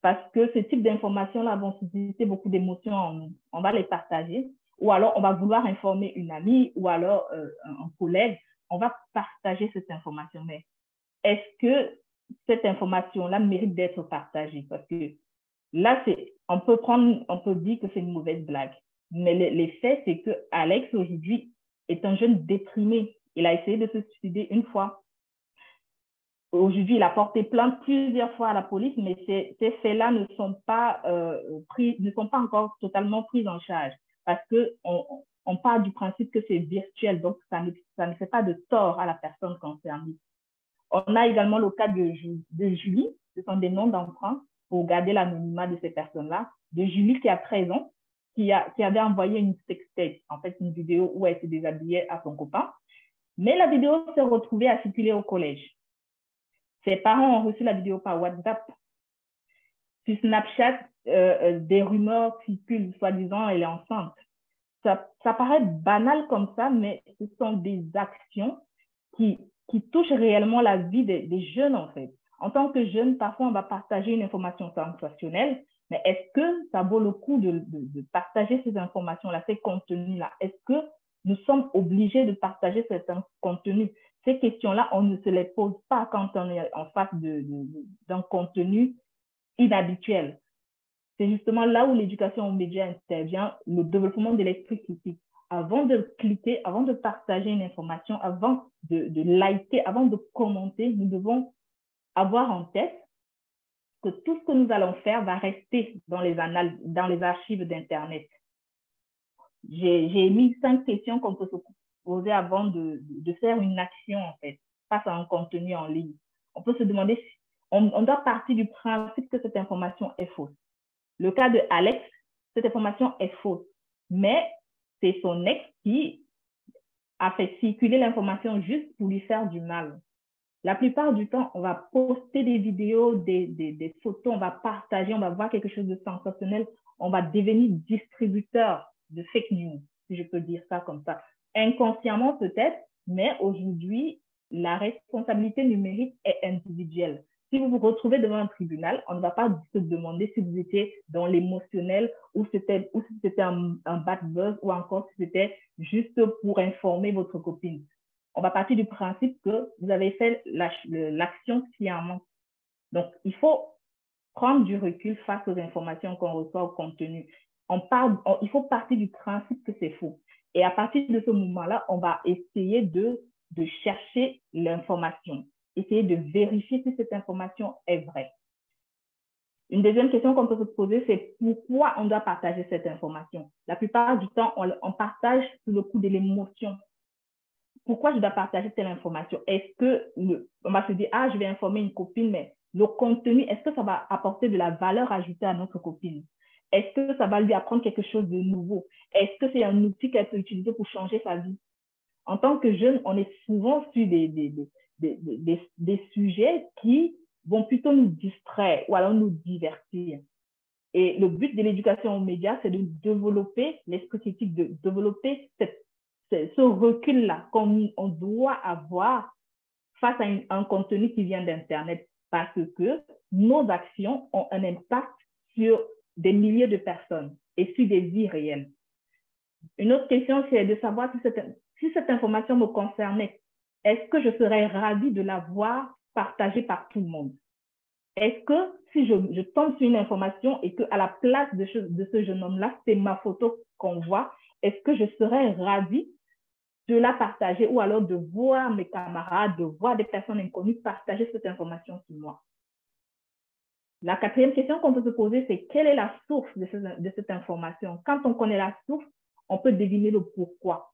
parce que ce type d'informations-là vont susciter beaucoup d'émotions, on va les partager, ou alors on va vouloir informer une amie ou alors un collègue, on va partager cette information. Mais est-ce que cette information-là mérite d'être partagée? Parce que là, on peut dire que c'est une mauvaise blague. Mais les faits, c'est que Alex, aujourd'hui, est un jeune déprimé. Il a essayé de se suicider une fois. Aujourd'hui, il a porté plainte plusieurs fois à la police, mais ces faits-là ne sont pas encore totalement pris en charge parce qu'on part du principe que c'est virtuel, donc ça ne fait pas de tort à la personne concernée. On a également le cas de Julie, ce sont des noms d'enfants pour garder l'anonymat de ces personnes-là, de Julie qui a 13 ans, qui avait envoyé une sextape, en fait une vidéo où elle se déshabillait à son copain, mais la vidéo s'est retrouvée à circuler au collège. Ses parents ont reçu la vidéo par WhatsApp. Sur Snapchat, des rumeurs circulent, soi-disant, elle est enceinte. Ça paraît banal comme ça, mais ce sont des actions qui touchent réellement la vie des jeunes, en fait. En tant que jeune, parfois, on va partager une information sensationnelle, mais est-ce que ça vaut le coup de partager ces informations-là, ces contenus-là? Est-ce que nous sommes obligés de partager certains contenus? Ces questions-là, on ne se les pose pas quand on est en face d'un contenu inhabituel. C'est justement là où l'éducation aux médias intervient, le développement de l'esprit critique. Avant de cliquer, avant de partager une information, avant de liker, avant de commenter, nous devons avoir en tête que tout ce que nous allons faire va rester dans les annales, dans les archives d'Internet. J'ai mis 5 questions qu'on peut se poser avant de faire une action, en fait, face à un contenu en ligne. On peut se demander, on doit partir du principe que cette information est fausse. Le cas de Alex, cette information est fausse, mais c'est son ex qui a fait circuler l'information juste pour lui faire du mal. La plupart du temps, on va poster des vidéos, des photos, on va partager, on va voir quelque chose de sensationnel, on va devenir distributeur de fake news, si je peux dire ça comme ça. Inconsciemment peut-être, mais aujourd'hui, la responsabilité numérique est individuelle. Si vous vous retrouvez devant un tribunal, on ne va pas se demander si vous étiez dans l'émotionnel ou si c'était un bad buzz ou encore si c'était juste pour informer votre copine. On va partir du principe que vous avez fait l'action sciemment. Donc, il faut prendre du recul face aux informations qu'on reçoit au contenu. Il faut partir du principe que c'est faux. Et à partir de ce moment-là, on va essayer de chercher l'information, essayer de vérifier si cette information est vraie. Une deuxième question qu'on peut se poser, c'est pourquoi on doit partager cette information. La plupart du temps, on partage sous le coup de l'émotion. Pourquoi je dois partager telle information? Est-ce que on va se dire, ah, je vais informer une copine, mais le contenu, est-ce que ça va apporter de la valeur ajoutée à notre copine? Est-ce que ça va lui apprendre quelque chose de nouveau? Est-ce que c'est un outil qu'elle peut utiliser pour changer sa vie? En tant que jeune, on est souvent sur des sujets qui vont plutôt nous distraire ou alors nous divertir. Et le but de l'éducation aux médias, c'est de développer l'esprit critique, de développer ce recul-là qu'on doit avoir face à un contenu qui vient d'Internet parce que nos actions ont un impact sur des milliers de personnes et sur des vies réelles. Une autre question, c'est de savoir si cette information me concernait, est-ce que je serais ravie de la voir partagée par tout le monde? Est-ce que si je tombe sur une information et qu'à la place de ce jeune homme-là, c'est ma photo qu'on voit, est-ce que je serais ravie de la partager ou alors de voir mes camarades, de voir des personnes inconnues partager cette information sur moi? La quatrième question qu'on peut se poser, c'est quelle est la source de cette information? Quand on connaît la source, on peut deviner le pourquoi.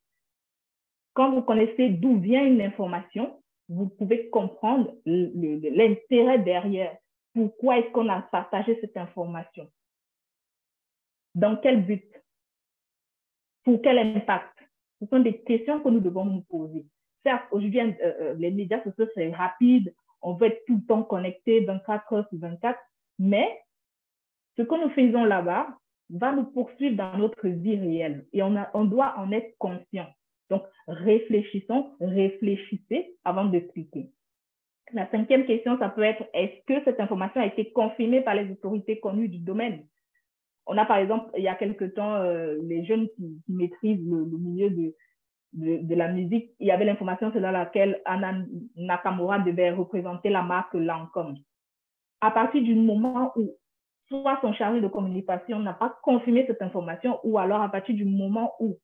Quand vous connaissez d'où vient une information, vous pouvez comprendre l'intérêt derrière. Pourquoi est-ce qu'on a partagé cette information? Dans quel but? Pour quel impact? Ce sont des questions que nous devons nous poser. Certes, aujourd'hui, les médias sociaux, c'est rapide, on veut être tout le temps connecté 24 heures sur 24, mais ce que nous faisons là-bas va nous poursuivre dans notre vie réelle et on doit en être conscient. Donc, réfléchissez avant de cliquer. La cinquième question, ça peut être, est-ce que cette information a été confirmée par les autorités connues du domaine? On a par exemple, il y a quelque temps, les jeunes qui maîtrisent le milieu de la musique, il y avait l'information selon laquelle Anna Nakamura devait représenter la marque Lancôme. À partir du moment où soit son chargé de communication n'a pas confirmé cette information, ou alors à partir du moment où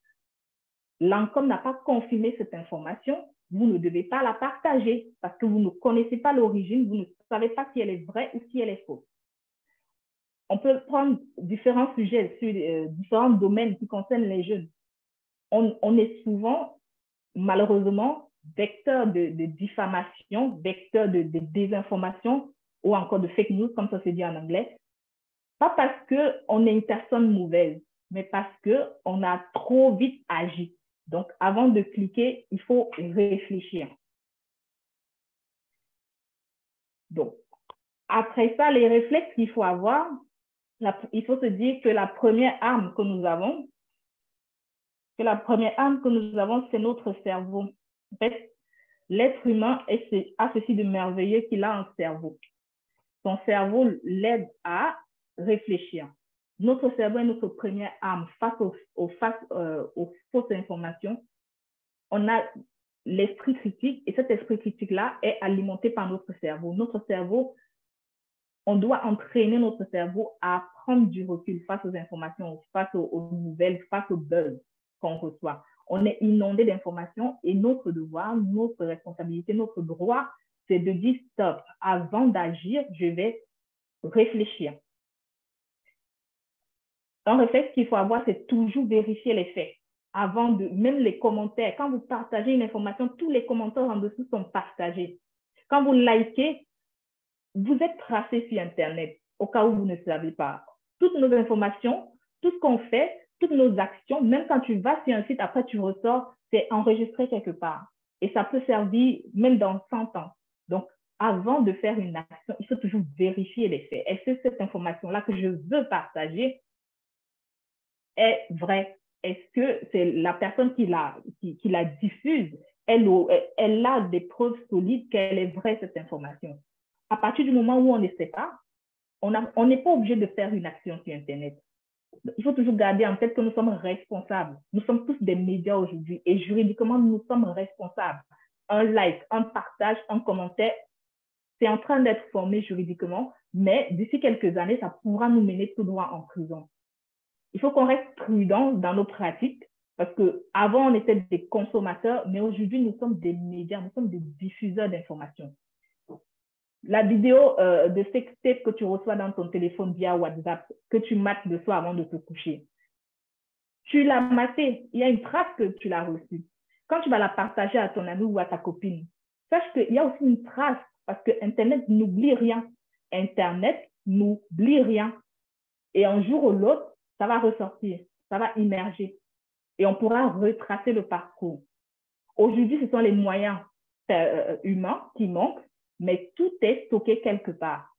l'ANCOM n'a pas confirmé cette information, vous ne devez pas la partager parce que vous ne connaissez pas l'origine, vous ne savez pas si elle est vraie ou si elle est fausse. On peut prendre différents sujets sur différents domaines qui concernent les jeunes. On est souvent, malheureusement, vecteur de diffamation, vecteur de désinformation ou encore de fake news, comme ça se dit en anglais. Pas parce qu'on est une personne mauvaise, mais parce qu'on a trop vite agi. Donc, avant de cliquer, il faut réfléchir. Donc, après ça, les réflexes qu'il faut avoir, il faut se dire que la première arme que nous avons, c'est notre cerveau. En fait, l'être humain a ceci de merveilleux qu'il a un cerveau. Son cerveau l'aide à réfléchir. Notre cerveau est notre première arme face aux fausses informations. On a l'esprit critique et cet esprit critique-là est alimenté par notre cerveau. Notre cerveau, on doit entraîner notre cerveau à prendre du recul face aux informations, face aux nouvelles, face aux buzz qu'on reçoit. On est inondé d'informations et notre devoir, notre responsabilité, notre droit, c'est de dire stop. Avant d'agir, je vais réfléchir. Un réflexe qu'il faut avoir, c'est toujours vérifier les faits. Avant de, même les commentaires, quand vous partagez une information, tous les commentaires en dessous sont partagés. Quand vous likez, vous êtes tracé sur Internet, au cas où vous ne savez pas. Toutes nos informations, tout ce qu'on fait, toutes nos actions, même quand tu vas sur un site, après tu ressors, c'est enregistré quelque part. Et ça peut servir même dans 100 ans. Donc, avant de faire une action, il faut toujours vérifier les faits. Est-ce que cette information-là que je veux partager est vraie? Est-ce que c'est la personne qui la diffuse, elle a des preuves solides qu'elle est vraie, cette information? À partir du moment où on ne sait pas, on n'est pas obligé de faire une action sur Internet. Il faut toujours garder en tête que nous sommes responsables. Nous sommes tous des médias aujourd'hui et juridiquement, nous sommes responsables. Un like, un partage, un commentaire, c'est en train d'être formé juridiquement, mais d'ici quelques années, ça pourra nous mener tout droit en prison. Il faut qu'on reste prudent dans nos pratiques parce qu'avant, on était des consommateurs, mais aujourd'hui, nous sommes des médias, nous sommes des diffuseurs d'informations. La vidéo de sextape que tu reçois dans ton téléphone via WhatsApp, que tu mates le soir avant de te coucher, tu l'as maté, il y a une trace que tu l'as reçue. Quand tu vas la partager à ton ami ou à ta copine, sache qu'il y a aussi une trace parce que Internet n'oublie rien. Internet n'oublie rien. Et un jour ou l'autre, ça va ressortir, ça va immerger et on pourra retracer le parcours. Aujourd'hui, ce sont les moyens humains qui manquent, mais tout est stocké quelque part.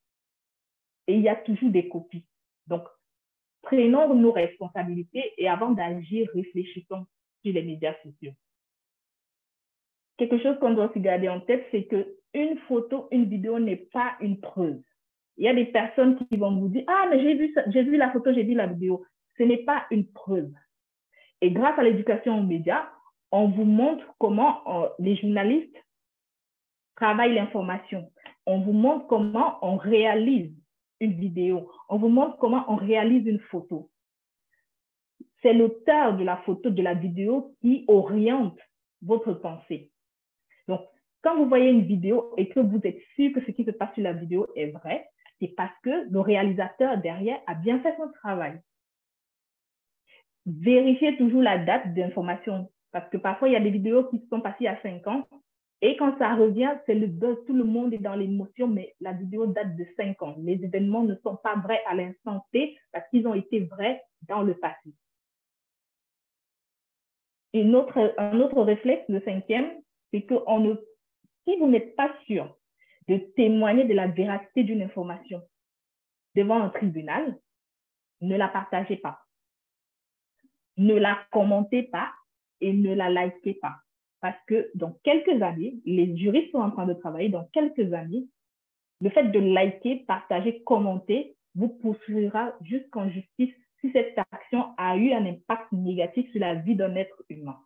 Et il y a toujours des copies. Donc, prenons nos responsabilités et avant d'agir, réfléchissons sur les médias sociaux. Quelque chose qu'on doit aussi garder en tête, c'est qu'une photo, une vidéo n'est pas une preuve. Il y a des personnes qui vont vous dire « Ah, mais j'ai vu la photo, j'ai vu la vidéo. » Ce n'est pas une preuve. Et grâce à l'éducation aux médias, on vous montre comment les journalistes travaillent l'information. On vous montre comment on réalise une vidéo. On vous montre comment on réalise une photo. C'est l'auteur de la photo, de la vidéo qui oriente votre pensée. Donc, quand vous voyez une vidéo et que vous êtes sûr que ce qui se passe sur la vidéo est vrai, c'est parce que le réalisateur derrière a bien fait son travail. Vérifiez toujours la date d'information parce que parfois, il y a des vidéos qui sont passées il y a 5 ans et quand ça revient, c'est le buzz, tout le monde est dans l'émotion, mais la vidéo date de 5 ans. Les événements ne sont pas vrais à l'instant T parce qu'ils ont été vrais dans le passé. Un autre réflexe, le 5e, c'est que si vous n'êtes pas sûr de témoigner de la véracité d'une information devant un tribunal, ne la partagez pas. Ne la commentez pas et ne la likez pas. Parce que dans quelques années, les juristes sont en train de travailler, dans quelques années, le fait de liker, partager, commenter vous poursuivra jusqu'en justice si cette action a eu un impact négatif sur la vie d'un être humain.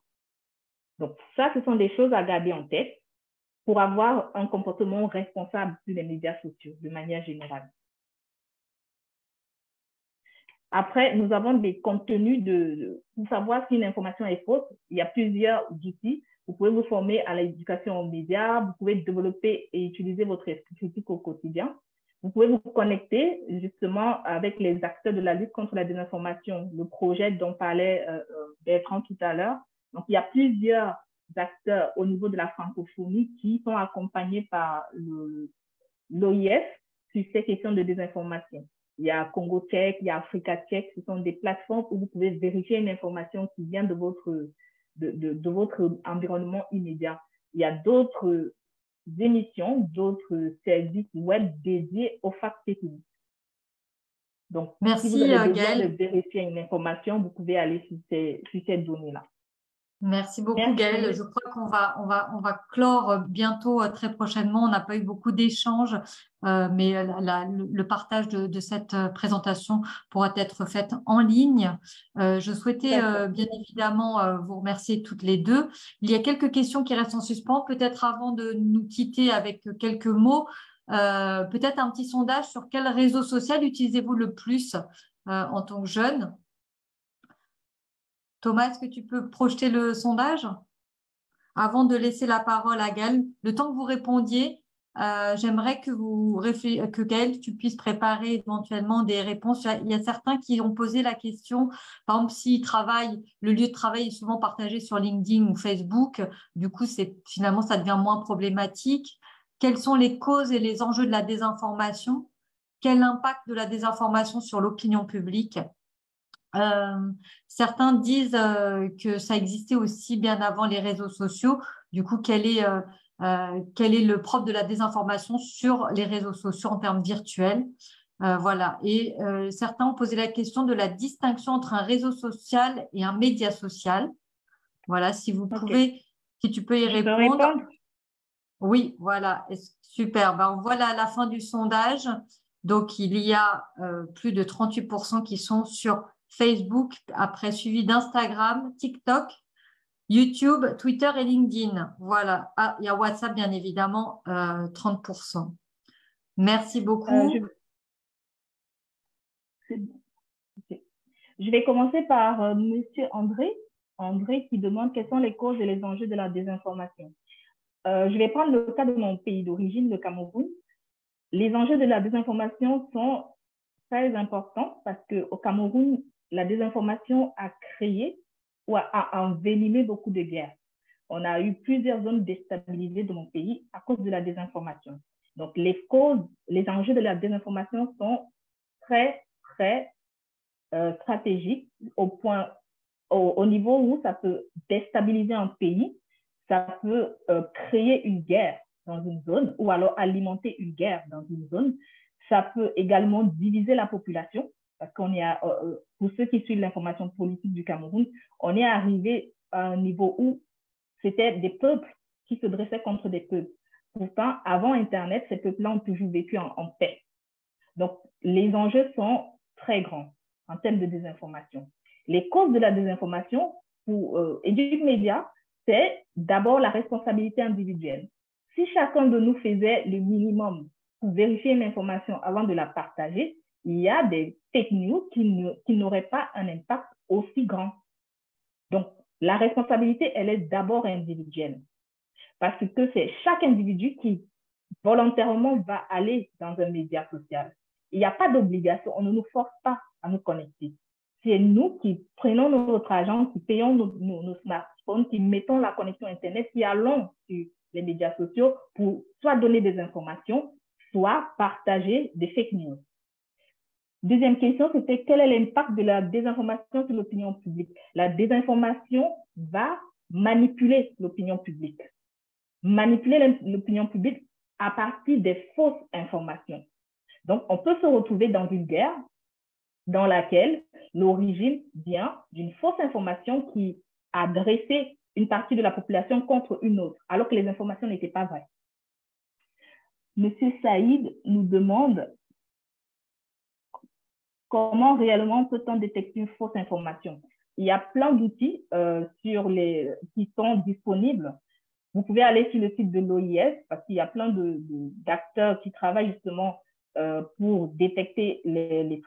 Donc ça, ce sont des choses à garder en tête pour avoir un comportement responsable sur les médias sociaux de manière générale. Après, nous avons des contenus pour savoir si une information est fausse. Il y a plusieurs outils. Vous pouvez vous former à l'éducation aux médias. Vous pouvez développer et utiliser votre esprit critique au quotidien. Vous pouvez vous connecter justement avec les acteurs de la lutte contre la désinformation, le projet dont parlait Bertrand tout à l'heure. Donc, il y a plusieurs acteurs au niveau de la francophonie qui sont accompagnés par l'OIF sur ces questions de désinformation. Il y a Congo Tech, il y a Africa Tech, ce sont des plateformes où vous pouvez vérifier une information qui vient de votre environnement immédiat. Il y a d'autres émissions, d'autres services web dédiés aux fact-checking. Donc, Merci, si vous avez besoin Gaëlle. de vérifier une information, vous pouvez aller sur ces données-là. Merci beaucoup, Merci. Gaëlle. Je crois qu'on va clore bientôt, très prochainement. On n'a pas eu beaucoup d'échanges, mais le partage de cette présentation pourra être fait en ligne. Je souhaitais bien évidemment vous remercier toutes les deux. Il y a quelques questions qui restent en suspens. Peut-être avant de nous quitter avec quelques mots, peut-être un petit sondage sur quel réseau social utilisez-vous le plus en tant que jeune? Thomas, est-ce que tu peux projeter le sondage avant de laisser la parole à Gaëlle? Le temps que vous répondiez, j'aimerais que Gaëlle, tu puisses préparer éventuellement des réponses. Il y a certains qui ont posé la question, par exemple, le lieu de travail est souvent partagé sur LinkedIn ou Facebook, du coup, finalement, ça devient moins problématique. Quelles sont les causes et les enjeux de la désinformation? Quel impact de la désinformation sur l'opinion publique? Certains disent que ça existait aussi bien avant les réseaux sociaux. Du coup, quel est le propre de la désinformation sur les réseaux sociaux en termes virtuels? Voilà. Et certains ont posé la question de la distinction entre un réseau social et un média social. Voilà, si tu peux y répondre. Peux répondre? Oui, voilà. Super. Ben, voilà la fin du sondage. Donc, il y a plus de 38% qui sont sur Facebook, après suivi d'Instagram, TikTok, YouTube, Twitter et LinkedIn. Voilà. Ah, il y a WhatsApp, bien évidemment, 30%. Merci beaucoup. Je vais commencer par Monsieur André. André qui demande quelles sont les causes et les enjeux de la désinformation. Je vais prendre le cas de mon pays d'origine, le Cameroun. Les enjeux de la désinformation sont très importants parce qu'au Cameroun, la désinformation a créé ou a envenimé beaucoup de guerres. On a eu plusieurs zones déstabilisées dans mon pays à cause de la désinformation. Donc, les enjeux de la désinformation sont très, très stratégiques au niveau où ça peut déstabiliser un pays, ça peut créer une guerre dans une zone ou alors alimenter une guerre dans une zone. Ça peut également diviser la population parce pour ceux qui suivent l'information politique du Cameroun, on est arrivé à un niveau où c'était des peuples qui se dressaient contre des peuples. Pourtant, avant Internet, ces peuples-là ont toujours vécu en paix. Donc, les enjeux sont très grands en termes de désinformation. Les causes de la désinformation pour Educ Media, c'est d'abord la responsabilité individuelle. Si chacun de nous faisait le minimum pour vérifier l'information avant de la partager, il y a des fake news qui n'auraient pas un impact aussi grand. Donc, la responsabilité, elle est d'abord individuelle. Parce que c'est chaque individu qui volontairement va aller dans un média social. Il n'y a pas d'obligation, on ne nous force pas à nous connecter. C'est nous qui prenons notre argent, qui payons nos smartphones, qui mettons la connexion Internet, qui allons sur les médias sociaux pour soit donner des informations, soit partager des fake news. Deuxième question, c'était quel est l'impact de la désinformation sur l'opinion publique? La désinformation va manipuler l'opinion publique. Manipuler l'opinion publique à partir des fausses informations. Donc, on peut se retrouver dans une guerre dans laquelle l'origine vient d'une fausse information qui a dressé une partie de la population contre une autre, alors que les informations n'étaient pas vraies. Monsieur Saïd nous demande comment réellement peut-on détecter une fausse information? Il y a plein d'outils qui sont disponibles. Vous pouvez aller sur le site de l'OIS parce qu'il y a plein d'acteurs qui travaillent justement pour détecter les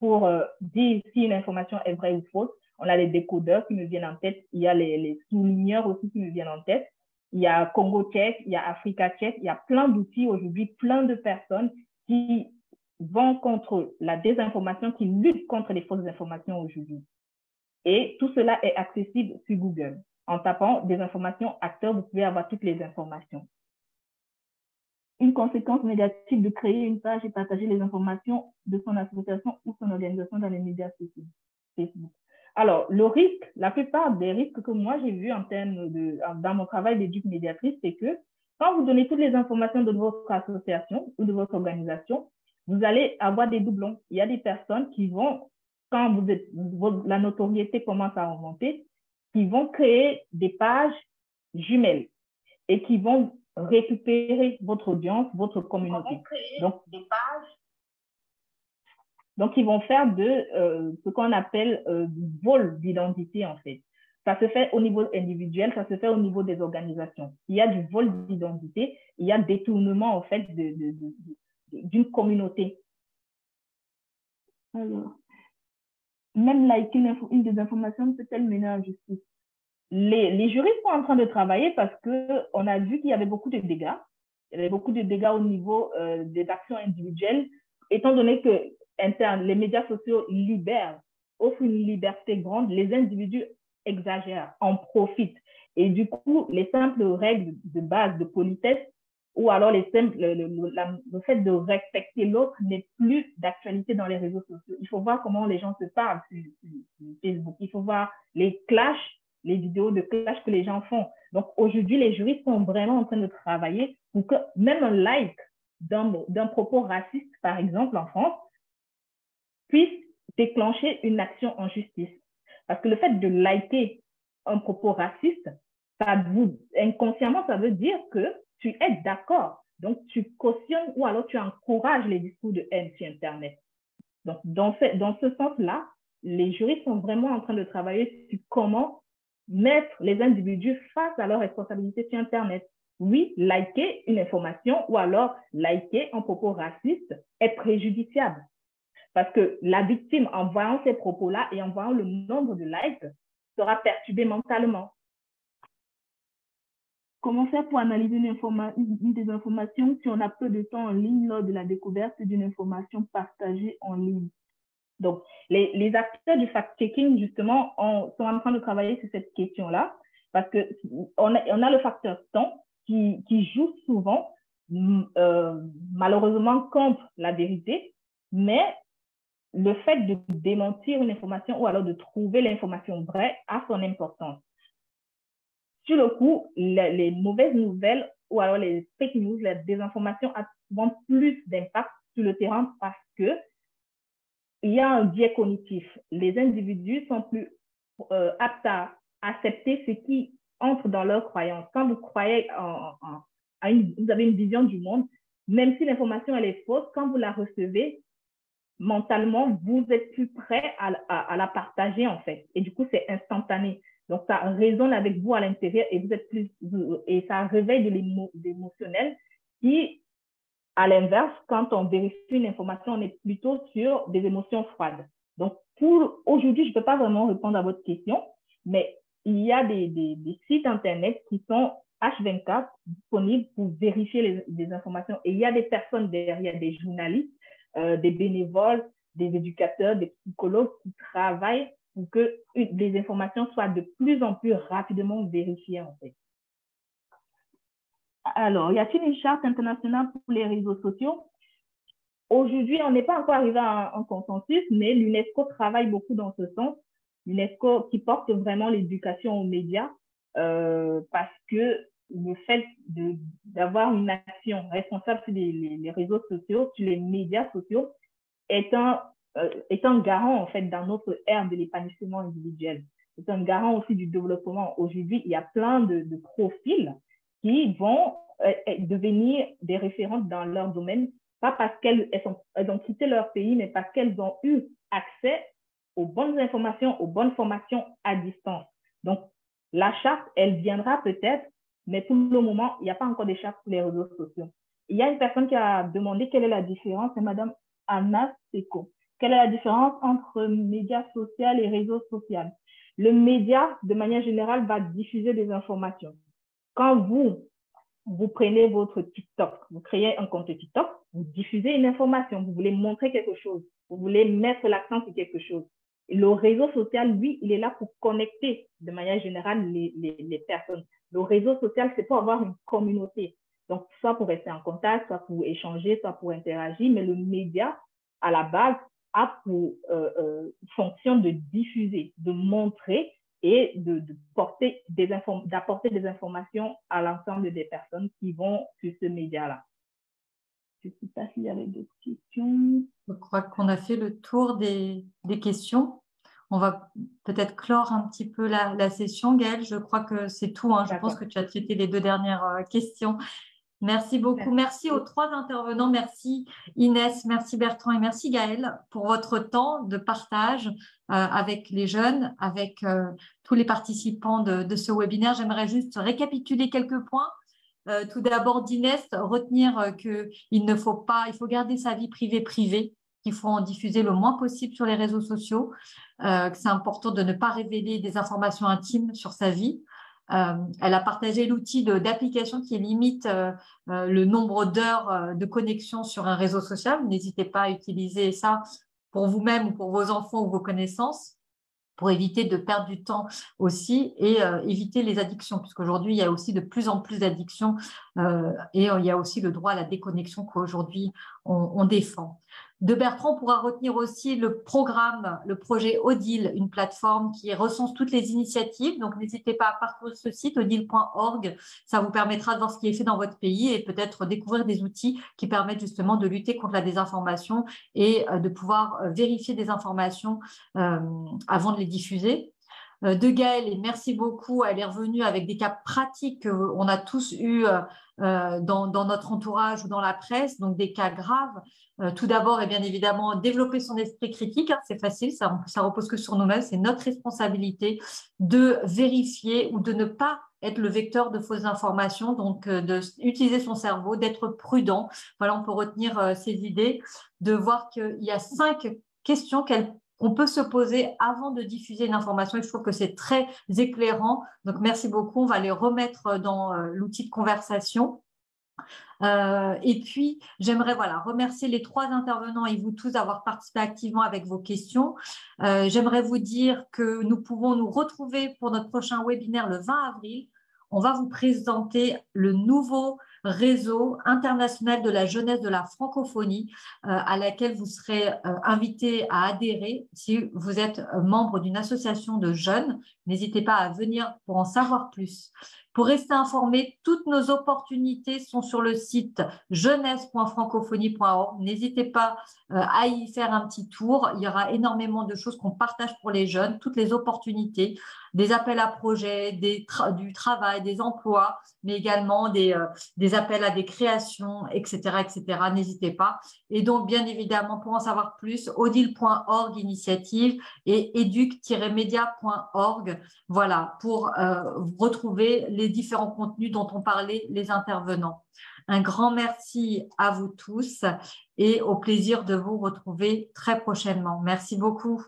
pour dire si une information est vraie ou fausse. On a les décodeurs qui me viennent en tête. Il y a les souligneurs aussi qui me viennent en tête. Il y a Congo Check, il y a Africa Check. Il y a plein d'outils aujourd'hui, plein de personnes qui vont contre la désinformation, qui luttent contre les fausses informations aujourd'hui. Et tout cela est accessible sur Google. En tapant des informations acteurs, vous pouvez avoir toutes les informations. Une conséquence négative de créer une page et partager les informations de son association ou son organisation dans les médias sociaux. Facebook. Alors, le risque, la plupart des risques que moi j'ai vus en termes dans mon travail d'éduc médiatrice, c'est que quand vous donnez toutes les informations de votre association ou de votre organisation, vous allez avoir des doublons. Il y a des personnes qui vont, quand la notoriété commence à remonter, qui vont créer des pages jumelles et qui vont récupérer votre audience, votre communauté. Donc, ils vont faire ce qu'on appelle du vol d'identité, en fait. Ça se fait au niveau individuel, ça se fait au niveau des organisations. Il y a du vol d'identité, il y a détournement, en fait, d'une communauté. Alors, même liker une des informations peut-elle mener en justice? Les juristes sont en train de travailler parce qu'on a vu qu'il y avait beaucoup de dégâts. Il y avait beaucoup de dégâts au niveau des actions individuelles, étant donné que les médias sociaux offrent une liberté grande, les individus exagèrent, en profitent. Et du coup, les simples règles de base de politesse ou alors le fait de respecter l'autre n'est plus d'actualité dans les réseaux sociaux. Il faut voir comment les gens se parlent sur Facebook. Il faut voir les clashs, les vidéos de clash que les gens font. Donc, aujourd'hui, les juristes sont vraiment en train de travailler pour que même un like d'un propos raciste, par exemple, en France, puisse déclencher une action en justice. Parce que le fait de liker un propos raciste, inconsciemment, ça veut dire que tu es d'accord. Donc, tu cautionnes ou alors tu encourages les discours de haine sur Internet. Donc, dans ce sens-là, les juristes sont vraiment en train de travailler sur comment mettre les individus face à leurs responsabilités sur Internet. Oui, liker une information ou alors liker un propos raciste est préjudiciable. Parce que la victime, en voyant ces propos-là et en voyant le nombre de likes, sera perturbée mentalement. Comment faire pour analyser une des informations si on a peu de temps en ligne lors de la découverte d'une information partagée en ligne? Donc, les acteurs du fact-checking, justement, sont en train de travailler sur cette question-là parce qu'on a le facteur temps qui joue souvent, malheureusement, contre la vérité, mais le fait de démentir une information ou alors de trouver l'information vraie a son importance. Sur le coup, les mauvaises nouvelles ou alors les fake news, les désinformations ont plus d'impact sur le terrain parce que il y a un biais cognitif. Les individus sont plus aptes à accepter ce qui entre dans leurs croyances. Quand vous croyez vous avez une vision du monde, même si l'information elle est fausse, quand vous la recevez, mentalement, vous êtes plus prêt à la partager en fait. Et du coup, c'est instantané. Donc, ça résonne avec vous à l'intérieur et vous êtes et ça réveille de l'émotionnel qui, à l'inverse, quand on vérifie une information, on est plutôt sur des émotions froides. Donc, aujourd'hui, je ne peux pas vraiment répondre à votre question, mais il y a des sites Internet qui sont H24 disponibles pour vérifier les informations. Et il y a des personnes derrière, des journalistes, des bénévoles, des éducateurs, des psychologues qui travaillent pour que les informations soient de plus en plus rapidement vérifiées, en fait. Alors, y a-t-il une charte internationale pour les réseaux sociaux? Aujourd'hui, on n'est pas encore arrivé à un consensus, mais l'UNESCO travaille beaucoup dans ce sens. L'UNESCO qui porte vraiment l'éducation aux médias parce que le fait d'avoir une action responsable sur les réseaux sociaux, sur les médias sociaux, est un garant, en fait, dans notre ère de l'épanouissement individuel. C'est un garant aussi du développement. Aujourd'hui, il y a plein de profils qui vont devenir des référentes dans leur domaine, pas parce qu'elles ont quitté leur pays, mais parce qu'elles ont eu accès aux bonnes informations, aux bonnes formations à distance. Donc, la charte, elle viendra peut-être, mais pour le moment, il n'y a pas encore de charte pour les réseaux sociaux. Il y a une personne qui a demandé quelle est la différence, c'est Madame Anna Seko. quelle est la différence entre médias sociaux et réseaux sociaux? Le média, de manière générale, va diffuser des informations. Quand vous prenez votre TikTok, vous créez un compte TikTok, vous diffusez une information, vous voulez montrer quelque chose, vous voulez mettre l'accent sur quelque chose. Et le réseau social, lui, il est là pour connecter de manière générale les personnes. Le réseau social, c'est pour avoir une communauté. Donc, soit pour rester en contact, soit pour échanger, soit pour interagir, mais le média, à la base, a pour fonction de diffuser, de montrer et d'apporter des informations à l'ensemble des personnes qui vont sur ce média-là. Je ne sais pas s'il y avait d'autres questions. Je crois qu'on a fait le tour des questions. On va peut-être clore un petit peu la session, Gaëlle. Je crois que c'est tout, hein. Je pense que tu as traité les 2 dernières questions. Merci beaucoup. Merci aux 3 intervenants. Merci Inès, merci Bertrand et merci Gaëlle pour votre temps de partage avec les jeunes, avec tous les participants de ce webinaire. J'aimerais juste récapituler quelques points. Tout d'abord, d'Inès, retenir qu'il faut garder sa vie privée, qu'il faut en diffuser le moins possible sur les réseaux sociaux, que c'est important de ne pas révéler des informations intimes sur sa vie. Elle a partagé l'outil d'application qui limite le nombre d'heures de connexion sur un réseau social. N'hésitez pas à utiliser ça pour vous-même ou pour vos enfants ou vos connaissances, pour éviter de perdre du temps aussi et éviter les addictions, puisqu'aujourd'hui, il y a aussi de plus en plus d'addictions et il y a aussi le droit à la déconnexion qu'aujourd'hui, on défend. De Bertrand, on pourra retenir aussi le projet Odile, une plateforme qui recense toutes les initiatives. Donc, n'hésitez pas à parcourir ce site, odile.org. Ça vous permettra de voir ce qui est fait dans votre pays et peut-être découvrir des outils qui permettent justement de lutter contre la désinformation et de pouvoir vérifier des informations avant de les diffuser. De Gaëlle, et merci beaucoup, elle est revenue avec des cas pratiques qu'on a tous eus dans notre entourage ou dans la presse, donc des cas graves. Tout d'abord, et bien évidemment, développer son esprit critique, hein, c'est facile, ça repose que sur nous-mêmes, c'est notre responsabilité de vérifier ou de ne pas être le vecteur de fausses informations, donc d'utiliser son cerveau, d'être prudent. Voilà, on peut retenir ces idées, de voir qu'il y a 5 questions qu'on peut se poser avant de diffuser une information et je trouve que c'est très éclairant. Donc, merci beaucoup. On va les remettre dans l'outil de conversation. Et puis, j'aimerais remercier les 3 intervenants et vous tous d'avoir participé activement avec vos questions. J'aimerais vous dire que nous pouvons nous retrouver pour notre prochain webinaire le 20 avril. On va vous présenter le nouveau réseau international de la jeunesse de la francophonie à laquelle vous serez invité à adhérer si vous êtes membre d'une association de jeunes. N'hésitez pas à venir pour en savoir plus. Pour rester informé, toutes nos opportunités sont sur le site jeunesse.francophonie.org. N'hésitez pas à y faire un petit tour. Il y aura énormément de choses qu'on partage pour les jeunes, toutes les opportunités, des appels à projets, du travail, des emplois, mais également des appels à des créations, etc., etc. N'hésitez pas. Et donc, bien évidemment, pour en savoir plus, odile.org initiative et educ-media.org. Voilà, pour retrouver les différents contenus dont ont parlé les intervenants. Un grand merci à vous tous et au plaisir de vous retrouver très prochainement. Merci beaucoup.